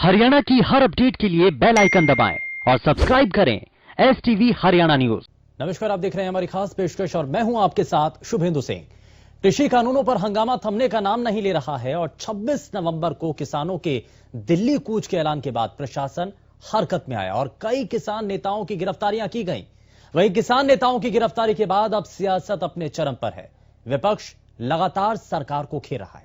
हरियाणा की हर अपडेट के लिए बेल आइकन दबाएं और सब्सक्राइब करें STV हरियाणा न्यूज। नमस्कार, आप देख रहे हैं हमारी खास पेशकश और मैं हूं आपके साथ शुभेंदु सिंह। कृषि कानूनों पर हंगामा थमने का नाम नहीं ले रहा है और 26 नवंबर को किसानों के दिल्ली कूच के ऐलान के बाद प्रशासन हरकत में आया और कई किसान नेताओं की गिरफ्तारियां की गईं। वहीं किसान नेताओं की गिरफ्तारी के बाद अब सियासत अपने चरम पर है। विपक्ष लगातार सरकार को घेर रहा है।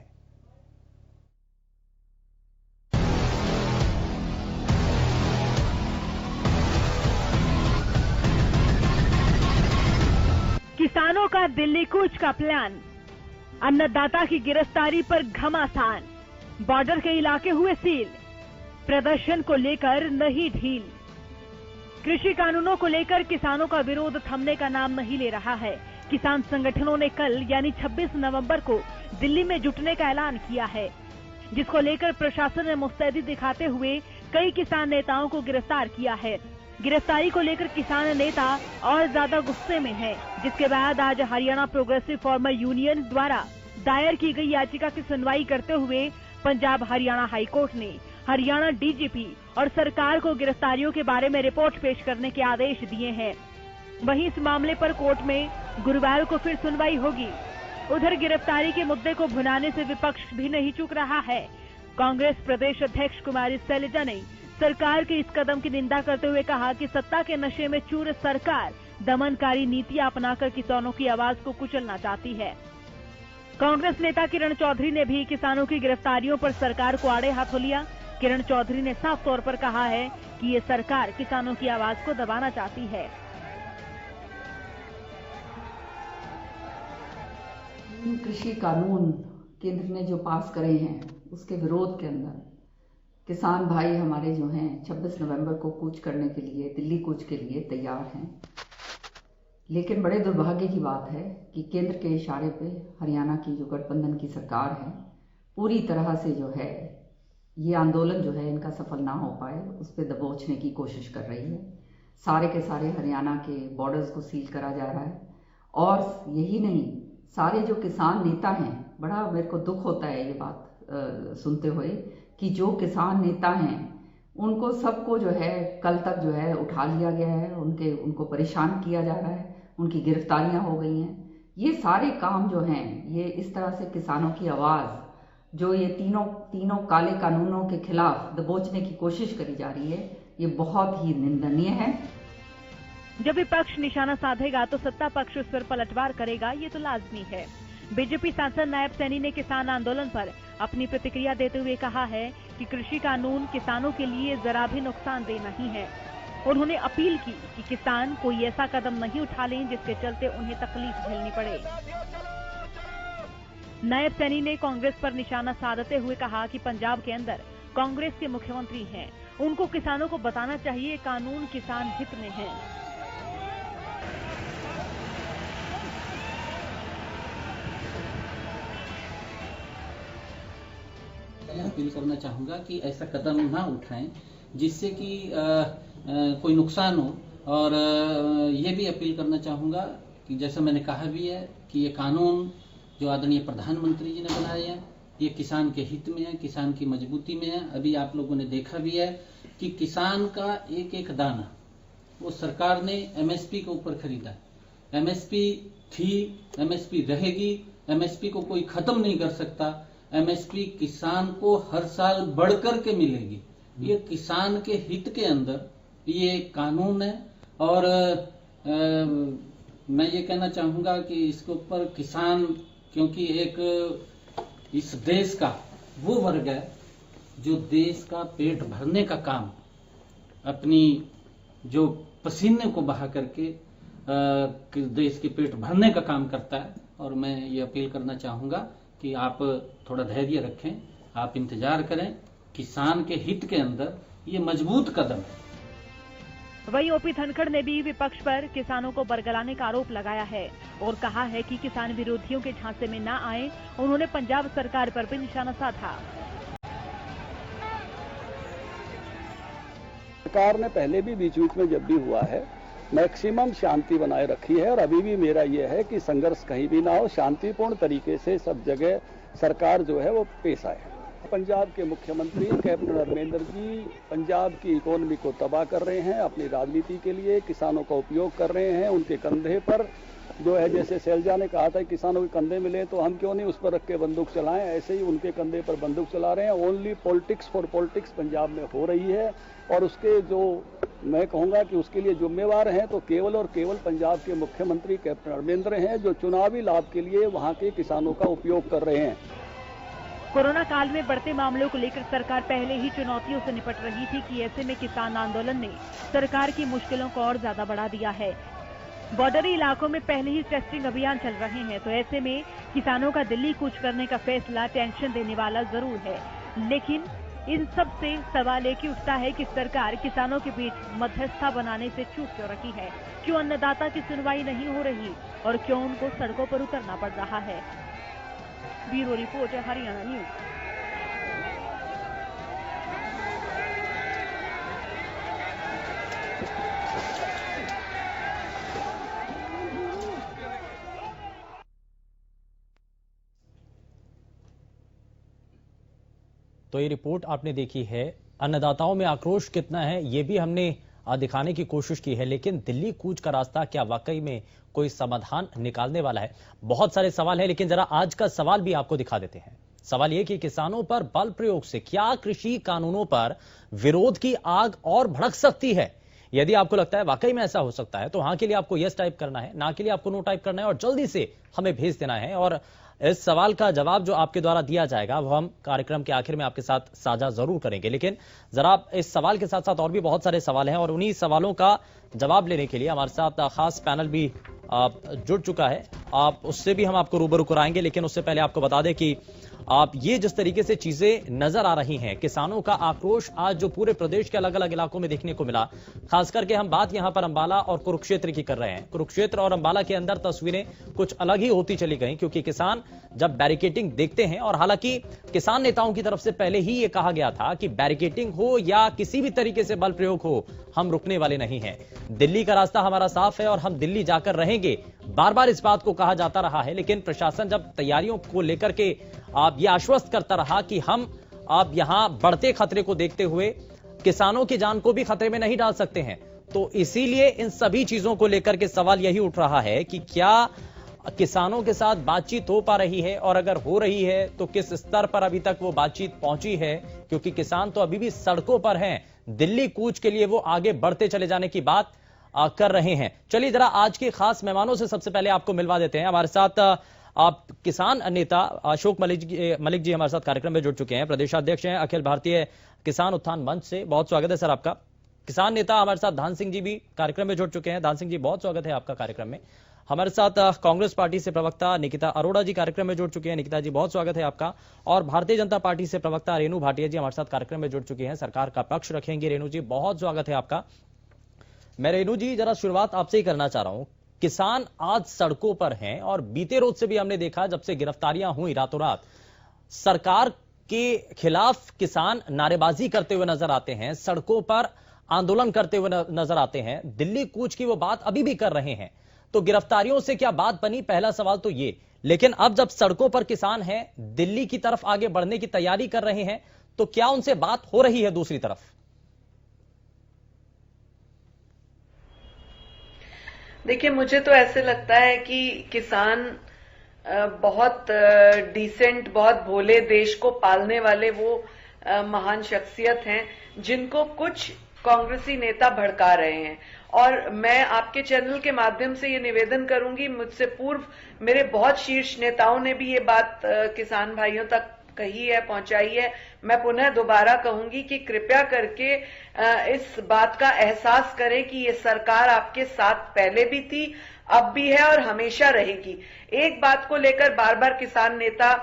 किसानों का दिल्ली कूच का प्लान, अन्नदाता की गिरफ्तारी पर घमासान, बॉर्डर के इलाके हुए सील, प्रदर्शन को लेकर नहीं ढील। कृषि कानूनों को लेकर किसानों का विरोध थमने का नाम नहीं ले रहा है। किसान संगठनों ने कल यानी 26 नवंबर को दिल्ली में जुटने का ऐलान किया है, जिसको लेकर प्रशासन ने मुस्तैदी दिखाते हुए कई किसान नेताओं को गिरफ्तार किया है। गिरफ्तारी को लेकर किसान नेता और ज्यादा गुस्से में हैं, जिसके बाद आज हरियाणा प्रोग्रेसिव फार्मर यूनियन द्वारा दायर की गई याचिका की सुनवाई करते हुए पंजाब हरियाणा हाईकोर्ट ने हरियाणा डीजीपी और सरकार को गिरफ्तारियों के बारे में रिपोर्ट पेश करने के आदेश दिए हैं। वहीं इस मामले पर कोर्ट में गुरुवार को फिर सुनवाई होगी। उधर गिरफ्तारी के मुद्दे को भुनाने से विपक्ष भी नहीं चूक रहा है। कांग्रेस प्रदेश अध्यक्ष कुमारी शैलजा ने सरकार के इस कदम की निंदा करते हुए कहा कि सत्ता के नशे में चूर सरकार दमनकारी नीतियां अपनाकर किसानों की आवाज को कुचलना चाहती है। कांग्रेस नेता किरण चौधरी ने भी किसानों की गिरफ्तारियों पर सरकार को आड़े हाथों लिया। किरण चौधरी ने साफ तौर पर कहा है कि ये सरकार किसानों की आवाज को दबाना चाहती है। कृषि कानून केंद्र ने जो पास करे हैं उसके विरोध के अंदर किसान भाई हमारे जो हैं 26 नवंबर को कूच करने के लिए, दिल्ली कूच के लिए तैयार हैं। लेकिन बड़े दुर्भाग्य की बात है कि केंद्र के इशारे पे हरियाणा की जो गठबंधन की सरकार है पूरी तरह से जो है ये आंदोलन जो है इनका सफल ना हो पाए उस पर दबोचने की कोशिश कर रही है। सारे के सारे हरियाणा के बॉर्डर्स को सील करा जा रहा है और यही नहीं, सारे जो किसान नेता हैं, बड़ा मेरे को दुख होता है ये बात सुनते हुए कि जो किसान नेता हैं उनको सबको जो है कल तक जो है उठा लिया गया है, उनको परेशान किया जा रहा है, उनकी गिरफ्तारियां हो गई हैं। ये सारे काम जो हैं ये इस तरह से किसानों की आवाज़ जो ये तीनों काले कानूनों के खिलाफ दबोचने की कोशिश करी जा रही है, ये बहुत ही निंदनीय है। जब विपक्ष निशाना साधेगा तो सत्ता पक्ष उस पर पलटवार करेगा, ये तो लाजमी है। बीजेपी सांसद नायब सैनी ने किसान आंदोलन पर अपनी प्रतिक्रिया देते हुए कहा है कि कृषि कानून किसानों के लिए जरा भी नुकसानदेह नहीं है। उन्होंने अपील की कि किसान कोई ऐसा कदम नहीं उठा लें जिसके चलते उन्हें तकलीफ झेलनी पड़े। नायब सैनी ने कांग्रेस पर निशाना साधते हुए कहा कि पंजाब के अंदर कांग्रेस के मुख्यमंत्री हैं, उनको किसानों को बताना चाहिए कानून किसान हित में है। अपील करना चाहूंगा कि ऐसा कदम ना उठाएं जिससे कि कोई नुकसान हो, और ये भी अपील करना चाहूंगा कि जैसा मैंने कहा भी है कि ये कानून जो आदरणीय प्रधानमंत्री जी ने बनाए हैं ये किसान के हित में है, किसान की मजबूती में है। अभी आप लोगों ने देखा भी है कि किसान का एक एक दाना वो सरकार ने MSP के ऊपर खरीदा। MSP थी, MSP रहेगी, MSP को कोई खत्म नहीं कर सकता। MSP किसान को हर साल बढ़कर के मिलेगी। ये किसान के हित के अंदर ये कानून है और मैं ये कहना चाहूंगा कि इसके ऊपर किसान, क्योंकि एक इस देश का वो वर्ग है जो देश का पेट भरने का काम अपनी जो पसीने को बहा करके देश के पेट भरने का काम करता है। और मैं ये अपील करना चाहूंगा कि आप थोड़ा धैर्य रखें, आप इंतजार करें। किसान के हित के अंदर ये मजबूत कदम है। वहीं ओपी धनखड़ ने भी विपक्ष पर किसानों को बरगलाने का आरोप लगाया है और कहा है कि किसान विरोधियों के झांसे में न आए। उन्होंने पंजाब सरकार पर भी निशाना साधा। सरकार ने पहले भी बीच में जब भी हुआ है मैक्सिमम शांति बनाए रखी है और अभी भी मेरा यह है कि संघर्ष कहीं भी ना हो, शांतिपूर्ण तरीके से सब जगह सरकार जो है वो पेश आए। पंजाब के मुख्यमंत्री कैप्टन अमरिंदर जी पंजाब की इकोनॉमी को तबाह कर रहे हैं, अपनी राजनीति के लिए किसानों का उपयोग कर रहे हैं। उनके कंधे पर जो है, जैसे शैलजा ने कहा था किसानों के कंधे मिले तो हम क्यों नहीं उस पर रख के बंदूक चलाएं, ऐसे ही उनके कंधे पर बंदूक चला रहे हैं। Only politics for politics Punjab में हो रही है और उसके जो मैं कहूंगा कि उसके लिए जिम्मेवार हैं तो केवल और केवल पंजाब के मुख्यमंत्री कैप्टन अमरिंदर हैं, जो चुनावी लाभ के लिए वहां के किसानों का उपयोग कर रहे हैं। कोरोना काल में बढ़ते मामलों को लेकर सरकार पहले ही चुनौतियों से निपट रही थी कि ऐसे में किसान आंदोलन ने सरकार की मुश्किलों को और ज्यादा बढ़ा दिया है। बॉर्डरी इलाकों में पहले ही टेस्टिंग अभियान चल रहे हैं, तो ऐसे में किसानों का दिल्ली कूच करने का फैसला टेंशन देने वाला जरूर है। लेकिन इन सब से सवाल एक ही उठता है कि सरकार किसानों के बीच मध्यस्थता बनाने से चूक क्यों रही है, क्यों अन्नदाता की सुनवाई नहीं हो रही और क्यों उनको सड़कों पर उतरना पड़ रहा है। Bureau report, Haryana news. तो ये रिपोर्ट आपने देखी है, अन्नदाताओं में आक्रोश कितना है ये भी हमने दिखाने की कोशिश की है, लेकिन दिल्ली कूच का रास्ता क्या वाकई में कोई समाधान निकालने वाला है? बहुत सारे सवाल हैं, लेकिन जरा आज का सवाल भी आपको दिखा देते हैं। सवाल यह कि किसानों पर बल प्रयोग से क्या कृषि कानूनों पर विरोध की आग और भड़क सकती है? यदि आपको लगता है वाकई में ऐसा हो सकता है तो हाँ के लिए आपको यस टाइप करना है, ना के लिए आपको नो टाइप करना है और जल्दी से हमें भेज देना है। और इस सवाल का जवाब जो आपके द्वारा दिया जाएगा वो हम कार्यक्रम के आखिर में आपके साथ साझा जरूर करेंगे। लेकिन जरा इस सवाल के साथ साथ और भी बहुत सारे सवाल हैं और उन्हीं सवालों का जवाब लेने के लिए हमारे साथ खास पैनल भी जुड़ चुका है। आप उससे भी हम आपको रूबरू कराएंगे, लेकिन उससे पहले आपको बता दें कि आप ये जिस तरीके से चीजें नजर आ रही हैं, किसानों का आक्रोश आज जो पूरे प्रदेश के अलग अलग इलाकों में देखने को मिला, खास करके हम बात यहां पर अंबाला और कुरुक्षेत्र की कर रहे हैं। कुरुक्षेत्र और अंबाला के अंदर तस्वीरें कुछ अलग ही होती चली गई, क्योंकि किसान जब बैरिकेटिंग देखते हैं, और हालांकि किसान नेताओं की तरफ से पहले ही ये कहा गया था कि बैरिकेटिंग हो या किसी भी तरीके से बल प्रयोग हो, हम रुकने वाले नहीं हैं। दिल्ली का रास्ता हमारा साफ है और हम दिल्ली जाकर रहेंगे, बार बार इस बात को कहा जाता रहा है। लेकिन प्रशासन जब तैयारियों को लेकर के आप ये आश्वस्त करता रहा कि हम आप यहां बढ़ते खतरे को देखते हुए किसानों की जान को भी खतरे में नहीं डाल सकते हैं, तो इसीलिए इन सभी चीजों को लेकर के सवाल यही उठ रहा है कि क्या किसानों के साथ बातचीत हो पा रही है, और अगर हो रही है तो किस स्तर पर अभी तक वो बातचीत पहुंची है, क्योंकि किसान तो अभी भी सड़कों पर हैं। दिल्ली कूच के लिए वो आगे बढ़ते चले जाने की बात कर रहे हैं। चलिए जरा आज के खास मेहमानों से सबसे पहले आपको मिलवा देते हैं। हमारे साथ आप किसान नेता अशोक मलिक जी हमारे साथ कार्यक्रम में जुड़ चुके हैं, प्रदेशाध्यक्ष हैं अखिल भारतीय किसान उत्थान मंच से। बहुत स्वागत है सर आपका। किसान नेता हमारे साथ धान सिंह जी भी कार्यक्रम में जुड़ चुके हैं। धान सिंह जी बहुत स्वागत है आपका कार्यक्रम में। हमारे साथ कांग्रेस पार्टी से प्रवक्ता निकिता अरोड़ा जी कार्यक्रम में जुड़ चुके हैं। निकिता जी बहुत स्वागत है आपका। और भारतीय जनता पार्टी से प्रवक्ता रेणु भाटिया जी हमारे साथ कार्यक्रम में जुड़ चुकी हैं, सरकार का पक्ष रखेंगे। रेणु जी बहुत स्वागत है आपका। मैं रेणु जी जरा शुरुआत आपसे ही करना चाह रहा हूं। किसान आज सड़कों पर हैं और बीते रोज से भी हमने देखा, जब से गिरफ्तारियां हुई रातों रात, सरकार के खिलाफ किसान नारेबाजी करते हुए नजर आते हैं, सड़कों पर आंदोलन करते हुए नजर आते हैं, दिल्ली कूच की वो बात अभी भी कर रहे हैं। तो गिरफ्तारियों से क्या बात बनी? पहला सवाल तो ये। लेकिन अब जब सड़कों पर किसान हैं, दिल्ली की तरफ आगे बढ़ने की तैयारी कर रहे हैं, तो क्या उनसे बात हो रही है दूसरी तरफ? देखिए, मुझे तो ऐसे लगता है कि किसान बहुत डिसेंट, बहुत भोले, देश को पालने वाले वो महान शख्सियत हैं जिनको कुछ कांग्रेसी नेता भड़का रहे हैं। और मैं आपके चैनल के माध्यम से ये निवेदन करूंगी, मुझसे पूर्व मेरे बहुत शीर्ष नेताओं ने भी ये बात किसान भाइयों तक कही है, पहुंचाई है। मैं पुनः दोबारा कहूंगी कि कृपया करके इस बात का एहसास करें कि ये सरकार आपके साथ पहले भी थी, अब भी है और हमेशा रहेगी। एक बात को लेकर बार बार किसान नेता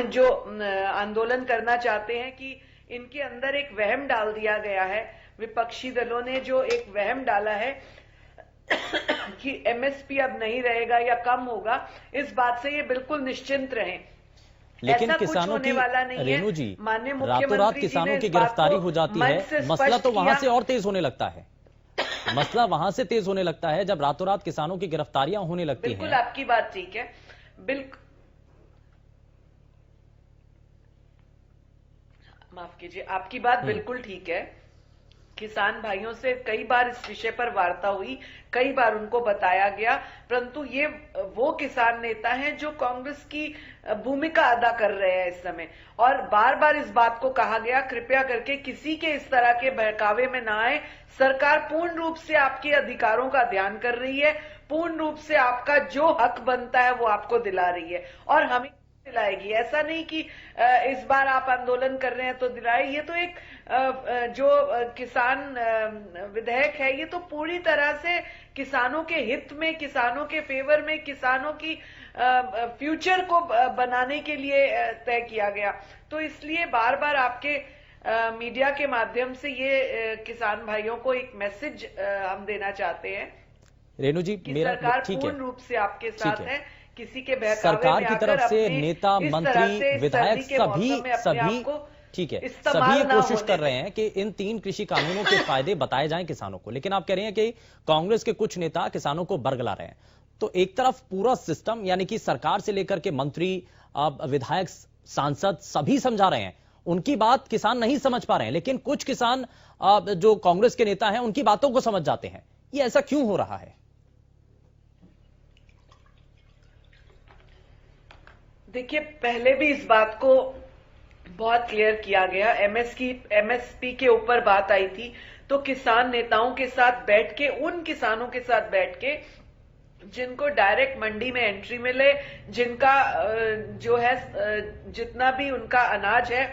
जो आंदोलन करना चाहते हैं कि इनके अंदर एक वहम डाल दिया गया है, विपक्षी दलों ने जो एक वहम डाला है कि एमएसपी अब नहीं रहेगा या कम होगा, इस बात से ये बिल्कुल निश्चिंत रहें। लेकिन किसानों की, रेणु जी, रातों रात किसानों की गिरफ्तारी हो जाती है, मसला तो वहां से और तेज होने लगता है। मसला वहां से तेज होने लगता है जब रातों रात किसानों की गिरफ्तारियां होने लगती हैं। बिल्कुल आपकी बात ठीक है। माफ कीजिए, आपकी बात बिल्कुल ठीक है। किसान भाइयों से कई बार इस विषय पर वार्ता हुई, कई बार उनको बताया गया, परंतु ये वो किसान नेता हैं जो कांग्रेस की भूमिका अदा कर रहे हैं इस समय, और बार बार इस बात को कहा गया कृपया करके किसी के इस तरह के बहकावे में ना आए। सरकार पूर्ण रूप से आपके अधिकारों का ध्यान कर रही है, पूर्ण रूप से आपका जो हक बनता है वो आपको दिला रही है और हमें दिलाएगी। ऐसा नहीं कि इस बार आप आंदोलन कर रहे हैं तो दिलाए। ये तो एक जो किसान विधेयक है, ये तो पूरी तरह से किसानों के हित में, किसानों के फेवर में, किसानों की फ्यूचर को बनाने के लिए तय किया गया। तो इसलिए बार बार आपके मीडिया के माध्यम से ये किसान भाइयों को एक मैसेज हम देना चाहते हैं, रेणु जी, मेरा सरकार ठीक है, पूर्ण रूप से आपके साथ है। किसी के बहकावे सरकार में की तरफ आकर से अपने नेता, इस मंत्री, तरह से विधायक सर्दी के मौसम में अपने सभी आप को ठीक है, इस्तेमाल सभी ये ना कोशिश होने कर रहे हैं कि इन 3 कृषि कानूनों के फायदे बताए जाएं किसानों को, लेकिन आप कह रहे हैं कि कांग्रेस के कुछ नेता किसानों को बरगला रहे हैं। तो एक तरफ पूरा सिस्टम यानी कि सरकार से लेकर के मंत्री, विधायक, सांसद सभी समझा रहे हैं, उनकी बात किसान नहीं समझ पा रहे हैं, लेकिन कुछ किसान जो कांग्रेस के नेता हैं उनकी बातों को समझ जाते हैं। ये ऐसा क्यों हो रहा है? देखिए, पहले भी इस बात को बहुत क्लियर किया गया। एमएसपी के ऊपर बात आई थी तो किसान नेताओं के साथ बैठ के, उन किसानों के साथ बैठ के जिनको डायरेक्ट मंडी में एंट्री मिले, जिनका जो है जितना भी उनका अनाज है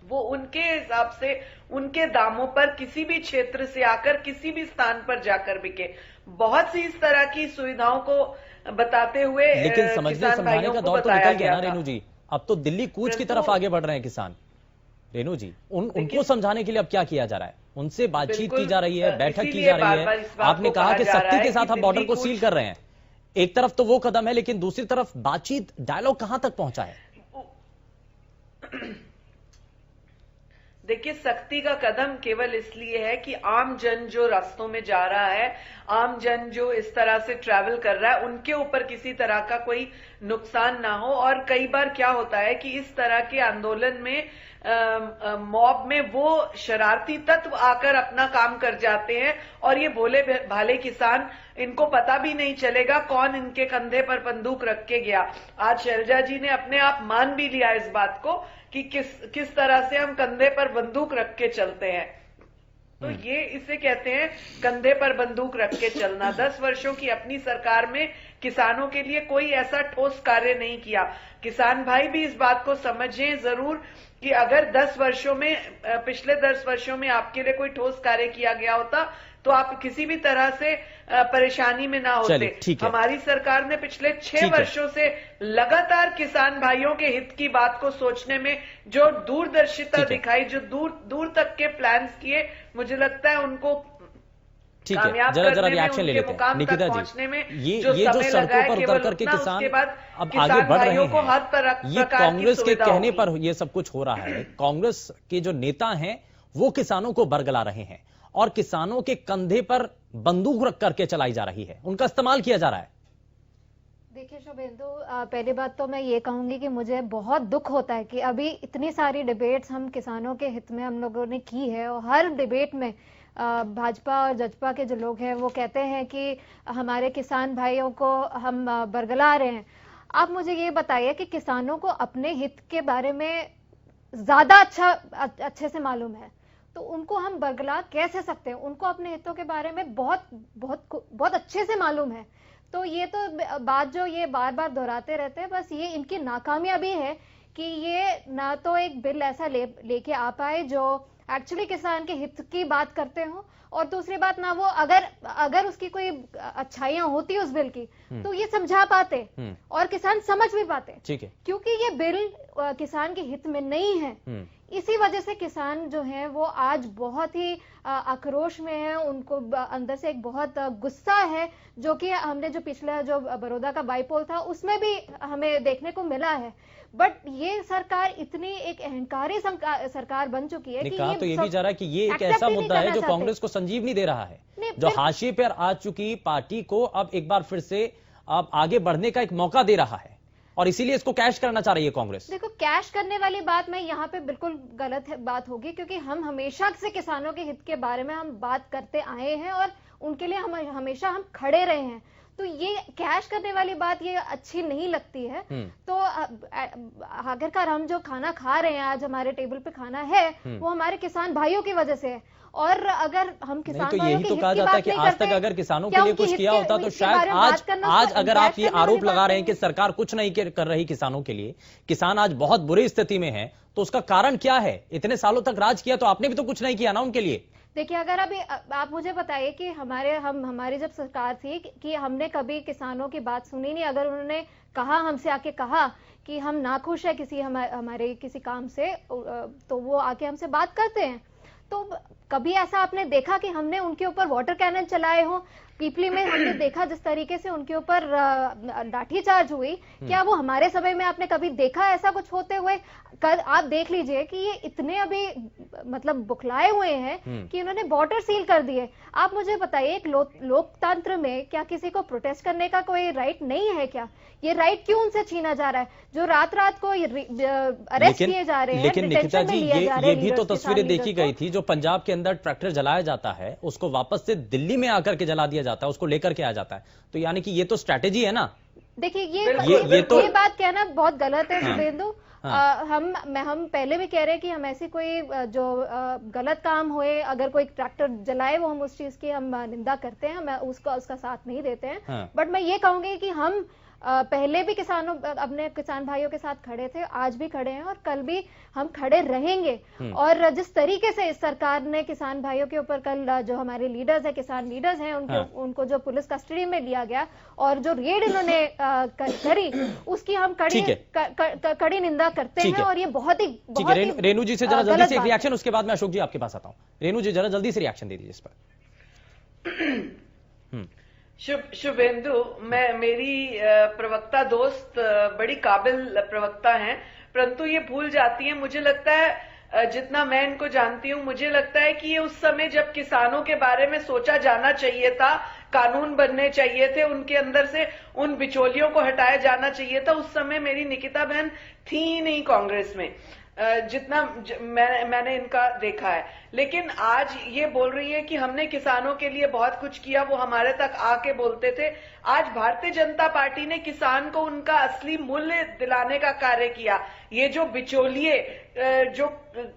वो उनके हिसाब से उनके दामों पर किसी भी क्षेत्र से आकर किसी भी स्थान पर जाकर बिके। बहुत सी इस तरह की सुविधाओं को बताते हुए लेकिन समझने समझाने का दौर तो निकल गया ना रेणु जी। अब तो दिल्ली कूच की तरफ आगे बढ़ रहे हैं किसान। रेणु जी, उनको समझाने के लिए अब क्या किया जा रहा है? उनसे बातचीत की जा रही है, बैठक की जा रही है। आपने कहा कि सख्ती के साथ हम बॉर्डर को सील कर रहे हैं। एक तरफ तो वो कदम है, लेकिन दूसरी तरफ बातचीत, डायलॉग कहां तक पहुंचा है? देखिए, सख्ती का कदम केवल इसलिए है कि आम जन जो रास्तों में जा रहा है, आम जन जो इस तरह से ट्रैवल कर रहा है, उनके ऊपर किसी तरह का कोई नुकसान ना हो। और कई बार क्या होता है कि इस तरह के आंदोलन में मॉब में वो शरारती तत्व आकर अपना काम कर जाते हैं और ये भोले भाले किसान, इनको पता भी नहीं चलेगा कौन इनके कंधे पर बंदूक रख के गया। आज शैलजा जी ने अपने आप मान भी लिया इस बात को कि किस तरह से हम कंधे पर बंदूक रख के चलते हैं। तो ये इसे कहते हैं कंधे पर बंदूक रख के चलना। 10 वर्षों की अपनी सरकार में किसानों के लिए कोई ऐसा ठोस कार्य नहीं किया। किसान भाई भी इस बात को समझें जरूर कि अगर 10 वर्षों में, पिछले 10 वर्षों में आपके लिए कोई ठोस कार्य किया गया होता तो आप किसी भी तरह से परेशानी में ना होते। हमारी सरकार ने पिछले 6 वर्षों से लगातार किसान भाइयों के हित की बात को सोचने में जो दूरदर्शिता दिखाई, जो दूर तक के प्लान्स किए, मुझे लगता है उनको ठीक है। जरा रिएक्शन ले लेते हैं निकिता जी। ये जो सड़कों पर उतर करके किसान अब आगे बढ़ रहे हैं, ये कांग्रेस के कहने पर ये सब कुछ हो रहा है। कांग्रेस के जो नेता हैं वो किसानों को बरगला रहे हैं और किसानों के कंधे पर बंदूक रख करके चलाई जा रही है, उनका इस्तेमाल किया जा रहा है। देखिए शुभेंदु, पहली बात तो मैं ये कहूंगी कि मुझे बहुत दुख होता है कि अभी इतनी सारी डिबेट्स हम किसानों के हित में हम लोगों ने की है और हर डिबेट में भाजपा और जजपा के जो लोग हैं वो कहते हैं कि हमारे किसान भाइयों को हम बरगला रहे हैं। आप मुझे ये बताइए कि किसानों को अपने हित के बारे में ज्यादा अच्छे से मालूम है तो उनको हम बरगला कैसे सकते हैं? उनको अपने हितों के बारे में बहुत बहुत बहुत अच्छे से मालूम है। तो ये तो बात जो ये बार बार दोहराते रहते हैं, बस ये इनकी नाकामयाबी है कि ये ना तो एक बिल ऐसा लेके आ पाए जो एक्चुअली किसान के हित की बात करते हो, और दूसरी बात ना वो अगर उसकी कोई अच्छाइयां होती उस बिल की तो ये समझा पाते और किसान समझ भी पाते। ठीक है, क्योंकि ये बिल किसान के हित में नहीं है, इसी वजह से किसान जो है वो आज बहुत ही आक्रोश में है। उनको अंदर से एक बहुत गुस्सा है, जो कि हमने जो पिछला जो बड़ौदा का बाईपोल था उसमें भी हमें देखने को मिला है। बट ये सरकार इतनी एक अहंकारी सरकार बन चुकी है कि ये भी जा रहा है कि ये एक ऐसा मुद्दा है जो कांग्रेस को संजीव नहीं दे रहा है, जो हाशिए पर आ चुकी पार्टी को अब एक बार फिर से अब आगे बढ़ने का एक मौका दे रहा है। और इसीलिए इसको कैश करना चाह रही है कांग्रेस। देखो, कैश करने वाली बात मैं यहाँ पे बिल्कुल गलत बात होगी, क्योंकि हम हमेशा से किसानों के हित के बारे में हम बात करते आए हैं और उनके लिए हम हमेशा हम खड़े रहे हैं। तो ये कैश करने वाली बात ये अच्छी नहीं लगती है। तो आखिरकार हम जो खाना खा रहे हैं, आज हमारे टेबल पे खाना है, वो हमारे किसान भाइयों की वजह से है। और अगर हम किसान तो यही तो कहा जाता है कि आज तक अगर किसानों के लिए कुछ किया होता तो शायद आज अगर आप ये आरोप लगा रहे हैं कि सरकार कुछ नहीं कर रही किसानों के लिए, किसान आज बहुत बुरी स्थिति में है, तो उसका कारण क्या है? इतने सालों तक राज किया तो आपने भी तो कुछ नहीं किया ना उनके लिए। देखिए, अगर अभी आप मुझे बताइए कि हमारी जब सरकार थी कि हमने कभी किसानों की बात सुनी नहीं। अगर उन्होंने कहा, हमसे आके कहा कि हम नाखुश है किसी हमारे किसी काम से, तो वो आके हमसे बात करते हैं। तो कभी ऐसा आपने देखा कि हमने उनके ऊपर वाटर कैनन चलाए हो? पीपली में हमने देखा जिस तरीके से उनके ऊपर लाठीचार्ज हुई, क्या वो हमारे समय में आपने कभी देखा ऐसा कुछ होते हुए? आप देख लीजिए कि ये इतने अभी मतलब बुखलाए हुए हैं कि उन्होंने बॉर्डर सील कर दिए। आप मुझे बताइए, एक लोकतंत्र में क्या किसी को प्रोटेस्ट करने का कोई राइट नहीं है क्या? ये राइट क्यों उनसे छीना जा रहा है? जो रात रात को अरेस्ट किए जा रहे हैं, लेकिन निकिता जी, ये भी तो तस्वीरें देखी गई थी, जो पंजाब के अंदर ट्रैक्टर जलाया जाता है उसको वापस से दिल्ली में आकर के जला दिया जाता है, उसको लेकर के आ जाता है। तो यानी कि ये तो स्ट्रैटेजी है ना। देखिए, ये बात कहना बहुत गलत है शुभेंदु। हम पहले भी कह रहे हैं कि हम ऐसी कोई जो गलत काम हुए, अगर कोई ट्रैक्टर जलाए, वो हम उस चीज की हम निंदा करते हैं, हम उसका साथ नहीं देते हैं। बट मैं ये कहूंगी कि हम पहले भी अपने किसान भाइयों के साथ खड़े थे, आज भी खड़े हैं और कल भी हम खड़े रहेंगे। और जिस तरीके से इस सरकार ने किसान भाइयों के ऊपर कल जो हमारे लीडर्स हैं, किसान लीडर्स हैं, उनको जो पुलिस कस्टडी में लिया गया और जो रेड इन्होंने करी, उसकी हम कड़ी निंदा करते हैं। और ये बहुत ही रेणु जी से जरा जल्दी से एक रिएक्शन, उसके बाद मैं अशोक जी आपके पास आता हूं। रेणु जी, जरा जल्दी से रिएक्शन दे दीजिए इस पर। शुभेंदु, मेरी प्रवक्ता दोस्त बड़ी काबिल प्रवक्ता हैं, परंतु ये भूल जाती हैं। मुझे लगता है, जितना मैं इनको जानती हूँ, मुझे लगता है कि ये उस समय जब किसानों के बारे में सोचा जाना चाहिए था, कानून बनने चाहिए थे, उनके अंदर से उन बिचौलियों को हटाया जाना चाहिए था, उस समय मेरी निकिता बहन थी ही नहीं कांग्रेस में, जितना मैंने इनका देखा है। लेकिन आज ये बोल रही है कि हमने किसानों के लिए बहुत कुछ किया, वो हमारे तक आके बोलते थे। आज भारतीय जनता पार्टी ने किसान को उनका असली मूल्य दिलाने का कार्य किया। ये जो बिचौलिए, जो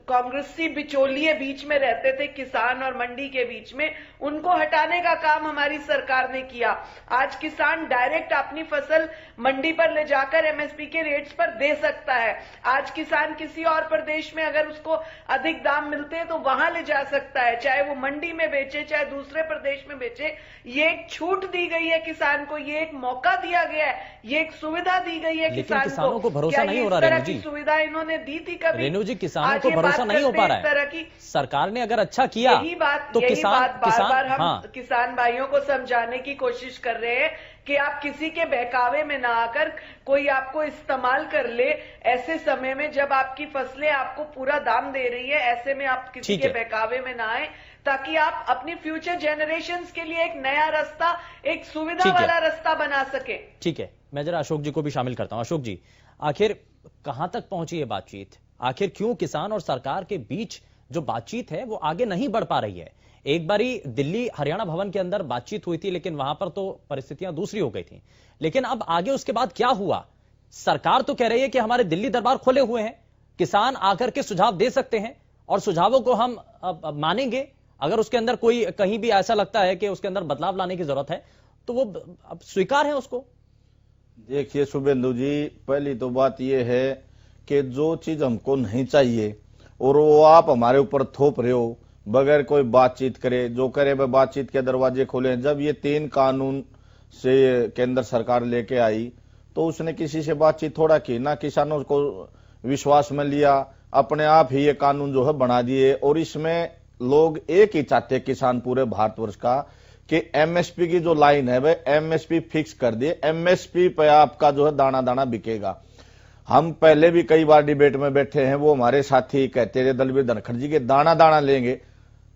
कांग्रेसी बिचौलिए बीच में रहते थे किसान और मंडी के बीच में, उनको हटाने का काम हमारी सरकार ने किया। आज किसान डायरेक्ट अपनी फसल मंडी पर ले जाकर एमएसपी के रेट्स पर दे सकता है। आज किसान किसी और प्रदेश में अगर उसको अधिक दाम मिलते हैं तो वहां ले जा सकता है, चाहे वो मंडी में बेचे, चाहे दूसरे प्रदेश में बेचे। ये एक छूट दी गई है किसान को, ये एक मौका दिया गया है, ये एक सुविधा दी गई है किसानों को भरोसा नहीं हो रहा। रेणु जी, सुविधा इन्होंने दी थी कभी? रेणु जी, किसानों को भरोसा नहीं हो पा रहा है। सरकार ने अगर अच्छा किया, यही बात बार बार हम किसान भाइयों को समझाने की कोशिश कर रहे हैं कि आप किसी के बहकावे में ना आकर, कोई आपको इस्तेमाल कर ले ऐसे समय में जब आपकी फसलें आपको पूरा दाम दे रही है, ऐसे में आप किसी के बहकावे में ना आए, ताकि आप अपनी फ्यूचर जनरेशंस के लिए एक नया रास्ता, एक सुविधा वाला रास्ता बना सके। ठीक है, मैं जरा अशोक जी को भी शामिल करता हूं। अशोक जी, आखिर कहां तक पहुंची है बातचीत? आखिर क्यों किसान और सरकार के बीच जो बातचीत है वो आगे नहीं बढ़ पा रही है? एक बारी दिल्ली हरियाणा भवन के अंदर बातचीत हुई थी, लेकिन वहां पर तो परिस्थितियां दूसरी हो गई थी। लेकिन अब आगे उसके बाद क्या हुआ? सरकार तो कह रही है कि हमारे दिल्ली दरबार खुले हुए हैं, किसान आकर के सुझाव दे सकते हैं और सुझावों को हम मानेंगे। अगर उसके अंदर कोई कहीं भी ऐसा लगता है कि उसके अंदर बदलाव लाने की जरूरत है तो वो अब स्वीकार है उसको। देखिए शुभेंदु जी, पहली तो बात यह है कि जो चीज हमको नहीं चाहिए और वो आप हमारे ऊपर थोप रहे हो बगैर कोई बातचीत करे, जो करे वह बातचीत के दरवाजे खोले। जब ये 3 कानून से केंद्र सरकार लेके आई तो उसने किसी से बातचीत थोड़ा की, ना किसानों को विश्वास में लिया, अपने आप ही ये कानून जो है बना दिए। और इसमें लोग एक ही चाहते, किसान पूरे भारतवर्ष का, कि एमएसपी की जो लाइन है वह एमएसपी फिक्स कर दिए, एमएसपी पे आपका जो है दाना दाना बिकेगा। हम पहले भी कई बार डिबेट में बैठे हैं, वो हमारे साथी कहते थे दलवीर धनखड़ जी के दाना दाना लेंगे।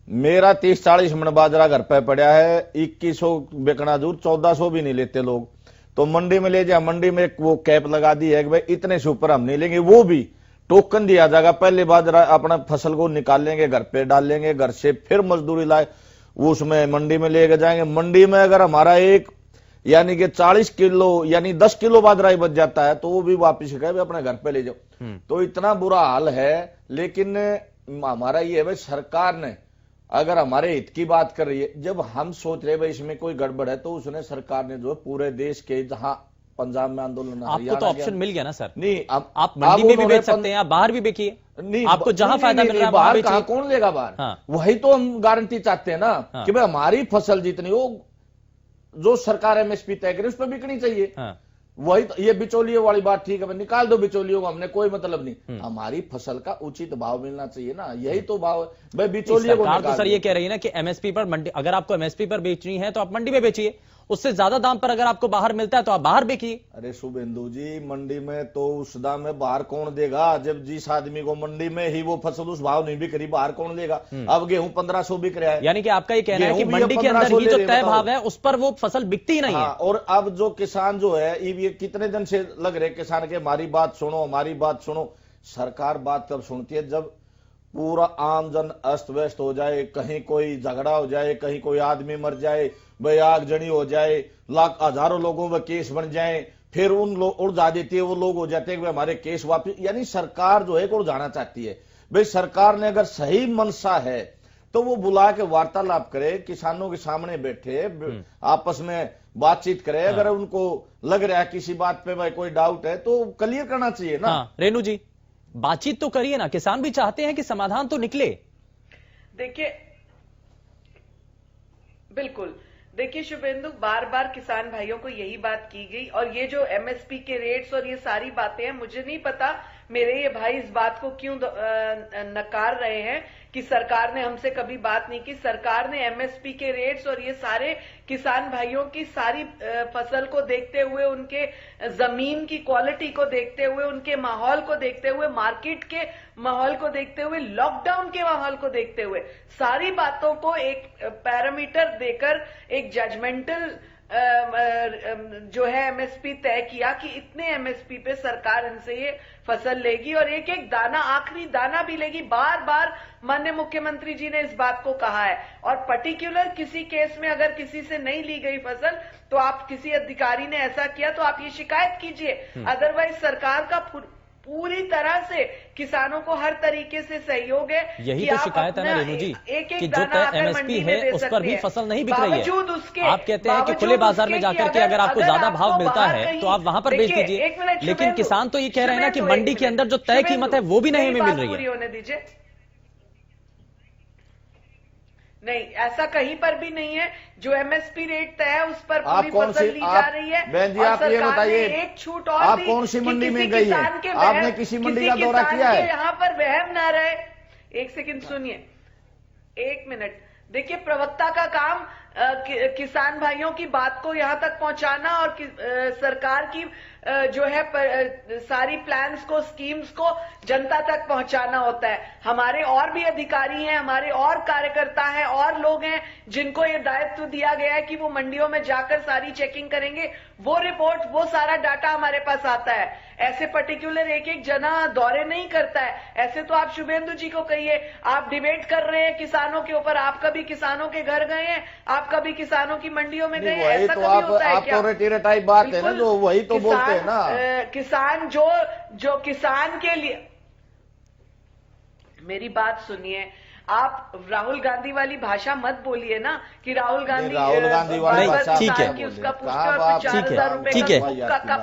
मेरा 30-40 मन बाजरा घर पे पड़ा है, 2100 बेकना दूर, 1400 भी नहीं लेते लोग। तो मंडी में ले जाए, मंडी में वो कैप लगा दी है कि भाई इतने से ऊपर हम नहीं लेंगे, वो भी टोकन दिया जाएगा। पहले बाद अपना फसल को निकाल लेंगे, घर पे डाल लेंगे, घर से फिर मजदूरी लाए वो उसमें मंडी में लेके जाएंगे। मंडी में अगर हमारा एक यानी कि 40 किलो यानी 10 किलो बाजरा बच जाता है तो वो भी वापिस कहे अपने घर पे ले जाओ। तो इतना बुरा हाल है। लेकिन हमारा ये है भाई, सरकार ने अगर हमारे हित की बात कर रही है, जब हम सोच रहे भाई इसमें कोई गड़बड़ है, तो उसने सरकार ने जो पूरे देश के जहां पंजाब में आंदोलन, आपको तो ऑप्शन मिल गया ना सर। नहीं, आप मंडी में भी बेच सकते हैं, आप बाहर भी बेचिए, नहीं आपको जहां फायदा मिल रहा है बाहर कहां, कौन लेगा बाहर? हाँ। वही तो हम गारंटी चाहते हैं ना कि भाई हमारी फसल जितनी हो, जो सरकार एमएसपी तय करे उस पर बिकनी चाहिए। हाँ। वही तो, ये बिचौलियों वाली बात ठीक है, निकाल दो बिचौलियों को, हमने कोई मतलब नहीं, हमारी फसल का उचित भाव मिलना चाहिए ना, यही तो भाव है भाई। बिचौलियों को तो सर ये कह रही है ना कि एमएसपी पर मंडी, अगर आपको एमएसपी पर बेचनी है तो आप मंडी में बेचिए, उससे ज्यादा दाम पर अगर आपको बाहर मिलता है तो आप बाहर बेचिए। अरे शुभेंदु जी, मंडी में तो उस दाम में बाहर कौन देगा? जब जिस आदमी को मंडी में ही वो फसल उस भाव नहीं बिक रही, बाहर कौन लेगा? अब गेहूं 1500 बिक रहा है, यानी कि आपका ये कहना है कि मंडी के अंदर ही जो तय भाव है उस पर वो फसल बिकती ही नहीं है। और अब जो किसान जो है, ये कितने दिन से लग रहे किसान के हमारी बात सुनो, हमारी बात सुनो। सरकार बात कब सुनती है? जब पूरा आम जन अस्त व्यस्त हो जाए, कहीं कोई झगड़ा हो जाए, कहीं कोई आदमी मर जाए, भाई आगजनी हो जाए, लाख हजारों लोगों में केस बन जाए, फिर उन लोग उड़जा देती है, वो लोग हो जाते हैं कि हमारे केस वापस। यानी सरकार जो है उड़जाना चाहती है। भाई सरकार ने अगर सही मनसा है तो वो बुला के वार्तालाप करे, किसानों के सामने बैठे आपस में बातचीत करे। अगर उनको लग रहा है किसी बात पे भाई कोई डाउट है तो क्लियर करना चाहिए ना। रेणु जी, बातचीत तो करिए ना, किसान भी चाहते हैं कि समाधान तो निकले। देखिए, बिल्कुल, देखिए शुभेंदु, बार बार किसान भाइयों को यही बात की गई, और ये जो एमएसपी के रेट्स और ये सारी बातें हैं, मुझे नहीं पता मेरे ये भाई इस बात को क्यों नकार रहे हैं कि सरकार ने हमसे कभी बात नहीं की। सरकार ने एमएसपी के रेट्स और ये सारे किसान भाइयों की सारी फसल को देखते हुए, उनके जमीन की क्वालिटी को देखते हुए, उनके माहौल को देखते हुए, मार्केट के माहौल को देखते हुए, लॉकडाउन के माहौल को देखते हुए, सारी बातों को एक पैरामीटर देकर एक जजमेंटल जो है एमएसपी तय किया कि इतने एमएसपी पे सरकार इनसे ये फसल लेगी और एक एक दाना, आखिरी दाना भी लेगी। बार बार माननीय मुख्यमंत्री जी ने इस बात को कहा है। और पर्टिकुलर किसी केस में अगर किसी से नहीं ली गई फसल तो आप, किसी अधिकारी ने ऐसा किया तो आप ये शिकायत कीजिए। अदरवाइज सरकार का पूरी तरह से किसानों को हर तरीके से सहयोग है। यही तो शिकायत है ना रेणु जी, कि जो तय एमएसपी है उस पर भी फसल नहीं बिक रही है। आप कहते हैं कि खुले बाजार में जाकर के अगर आपको ज्यादा भाव मिलता है तो आप वहां पर बेच दीजिए, लेकिन किसान तो ये कह रहे हैं ना कि मंडी के अंदर जो तय कीमत है वो भी नहीं हमें मिल रही है। होने दीजिए, नहीं, ऐसा कहीं पर भी नहीं है। जो एमएसपी रेट तय है उस पर पूरी फसल ली जा रही है। बहन जी, आप ये बताइए, एक छूट और आप कौन सी मंडी में गई है? आपने किसी मंडी का दौरा किया है? यहाँ पर वहम ना रहे। एक सेकंड सुनिए, 1 मिनट। देखिए, प्रवक्ता का काम किसान भाइयों की बात को यहां तक पहुंचाना और सरकार की जो है सारी प्लान्स को, स्कीम्स को जनता तक पहुंचाना होता है। हमारे और भी अधिकारी हैं, हमारे और कार्यकर्ता हैं, और लोग हैं जिनको ये दायित्व दिया गया है कि वो मंडियों में जाकर सारी चेकिंग करेंगे। वो रिपोर्ट, वो सारा डाटा हमारे पास आता है। ऐसे पर्टिकुलर एक एक जना दौरे नहीं करता है। ऐसे तो आप शुभेंदु जी को कहिए, आप डिबेट कर रहे हैं किसानों के ऊपर, आप कभी किसानों के घर गए हैं, आप कभी किसानों की मंडियों में गए हैं? ऐसा तो कभी होता है क्या? आप टाइप बात है ना, जो वही तो बोलते हैं ना। किसान जो किसान के लिए, मेरी बात सुनिए, आप राहुल गांधी वाली भाषा मत बोलिए ना कि राहुल गांधी वाली भाषा, ठीक है, उसका पूछते 4,000 रुपए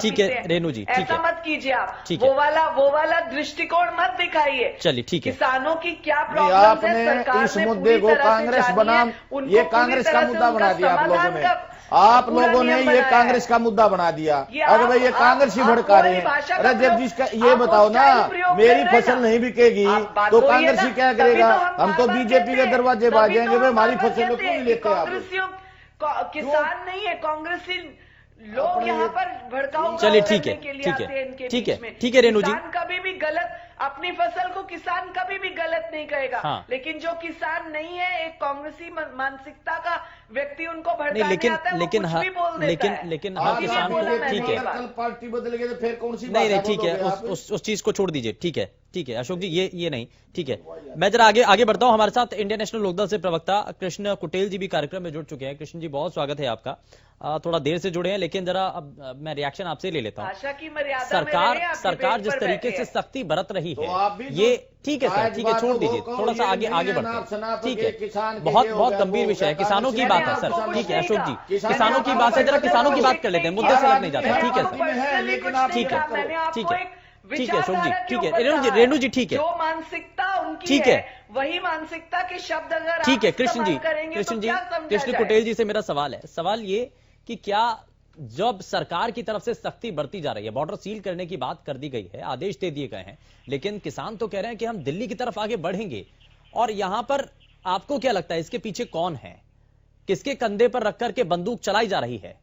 ठीक है रेणु जी, ऐसा मत कीजिए आप। वो वाला दृष्टिकोण मत दिखाइए। चलिए ठीक है, किसानों की क्या प्रॉब्लम है, सरकार इस मुद्दे को कांग्रेस बनाम, ये कांग्रेस का मुद्दा बना दिया आप लोगों ने ये कांग्रेस का मुद्दा बना दिया। अगर भाई ये कांग्रेस ही भड़का रहे हैं, अरे जब जिसका ये बताओ ना, मेरी फसल नहीं बिकेगी तो कांग्रेस ही क्या करेगा? हम तो बीजेपी के दरवाजे बाजेंगे, भाई हमारी फसल को क्यों लेते हैं आप? किसान नहीं है, कांग्रेसी लोग यहाँ पर भड़काऊ। चलिए ठीक है, ठीक है, ठीक है, ठीक है रेणु जी। कभी भी गलत, अपनी फसल को किसान कभी भी गलत नहीं कहेगा। हाँ। लेकिन जो किसान नहीं है, एक कांग्रेसी मानसिकता का व्यक्ति उनको नहीं, भड़काने लेकिन आता है, लेकिन वो कुछ हाँ, भी बोल देता है। लेकिन अभी हर मैं किसान बोला, मैंने ठीक है, ये बात। कल पार्टी बदल गई तो फिर कौन सी नहीं भाषा ठीक है, बोलोगे आप? उस चीज को छोड़ दीजिए। ठीक है अशोक जी, ये नहीं, ठीक है। मैं जरा आगे बढ़ता हूं। हमारे साथ इंडियन नेशनल लोकदल से प्रवक्ता कृष्ण कुटेल जी भी कार्यक्रम में जुड़ चुके हैं। कृष्ण जी, बहुत स्वागत है आपका। थोड़ा देर से जुड़े हैं, लेकिन जरा अब मैं रिएक्शन आपसे ले लेता हूं। भाषा की मर्यादा में रहे, आप सरकार डिबेट जिस पर तरीके बैठे से हैं। सख्ती बरत रही तो है, आप भी ये जो ठीक है सर, आज ठीक है, बात छोड़ वो दीजिए, कहो, थोड़ा सा ये आगे नहीं है बढ़ते नाप शनाप हैं। ठीक के है, किसान के बहुत ये हो बहुत गया, गंभीर वो विषय है, हो गया, किसानों की मैंने बात है आपको सर। कुछ ठीक है नहीं अशोक कहा। जी, किसान किसानों की आपको बात है, जरा कुछ किसानों की नहीं बात कर लेते हैं, मुद्दे से लग नहीं जाता। ठीक है सर, लेकिन आप ठीक है, ठीक है, ठीक है अशोक जी, ठीक है रेणु रेणु जी, ठीक है, जो मानसिकता उनकी ठीक है, है, वही मानसिकता के शब्द अगर ठीक है। आप कृष्ण जी, इस्तेमाल करेंगे तो क्या समझा कृष्ण जाए? कुटेल जी से मेरा सवाल है, सवाल ये कि क्या जब सरकार की तरफ से सख्ती बढ़ती जा रही है, बॉर्डर सील करने की बात कर दी गई है, आदेश दे दिए गए हैं, लेकिन किसान तो कह रहे हैं कि हम दिल्ली की तरफ आगे बढ़ेंगे, और यहां पर आपको क्या लगता है इसके पीछे कौन है? किसके कंधे पर रख करके बंदूक चलाई जा रही है?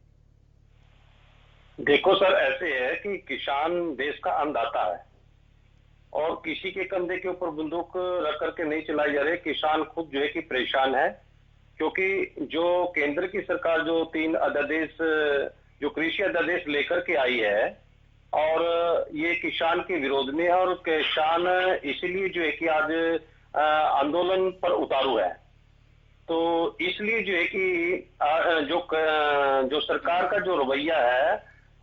देखो सर, ऐसे है कि किसान देश का अन्नदाता है और किसी के कंधे के ऊपर बंदूक रख करके नहीं चलाई जा रही। किसान खुद जो है कि परेशान है, क्योंकि जो केंद्र की सरकार जो 3 अध्यादेश, जो कृषि अध्यादेश लेकर के आई है, और ये किसान के विरोध में है, और किसान इसलिए जो है कि आज आंदोलन पर उतारू है। तो इसलिए जो है कि जो सरकार का जो रवैया है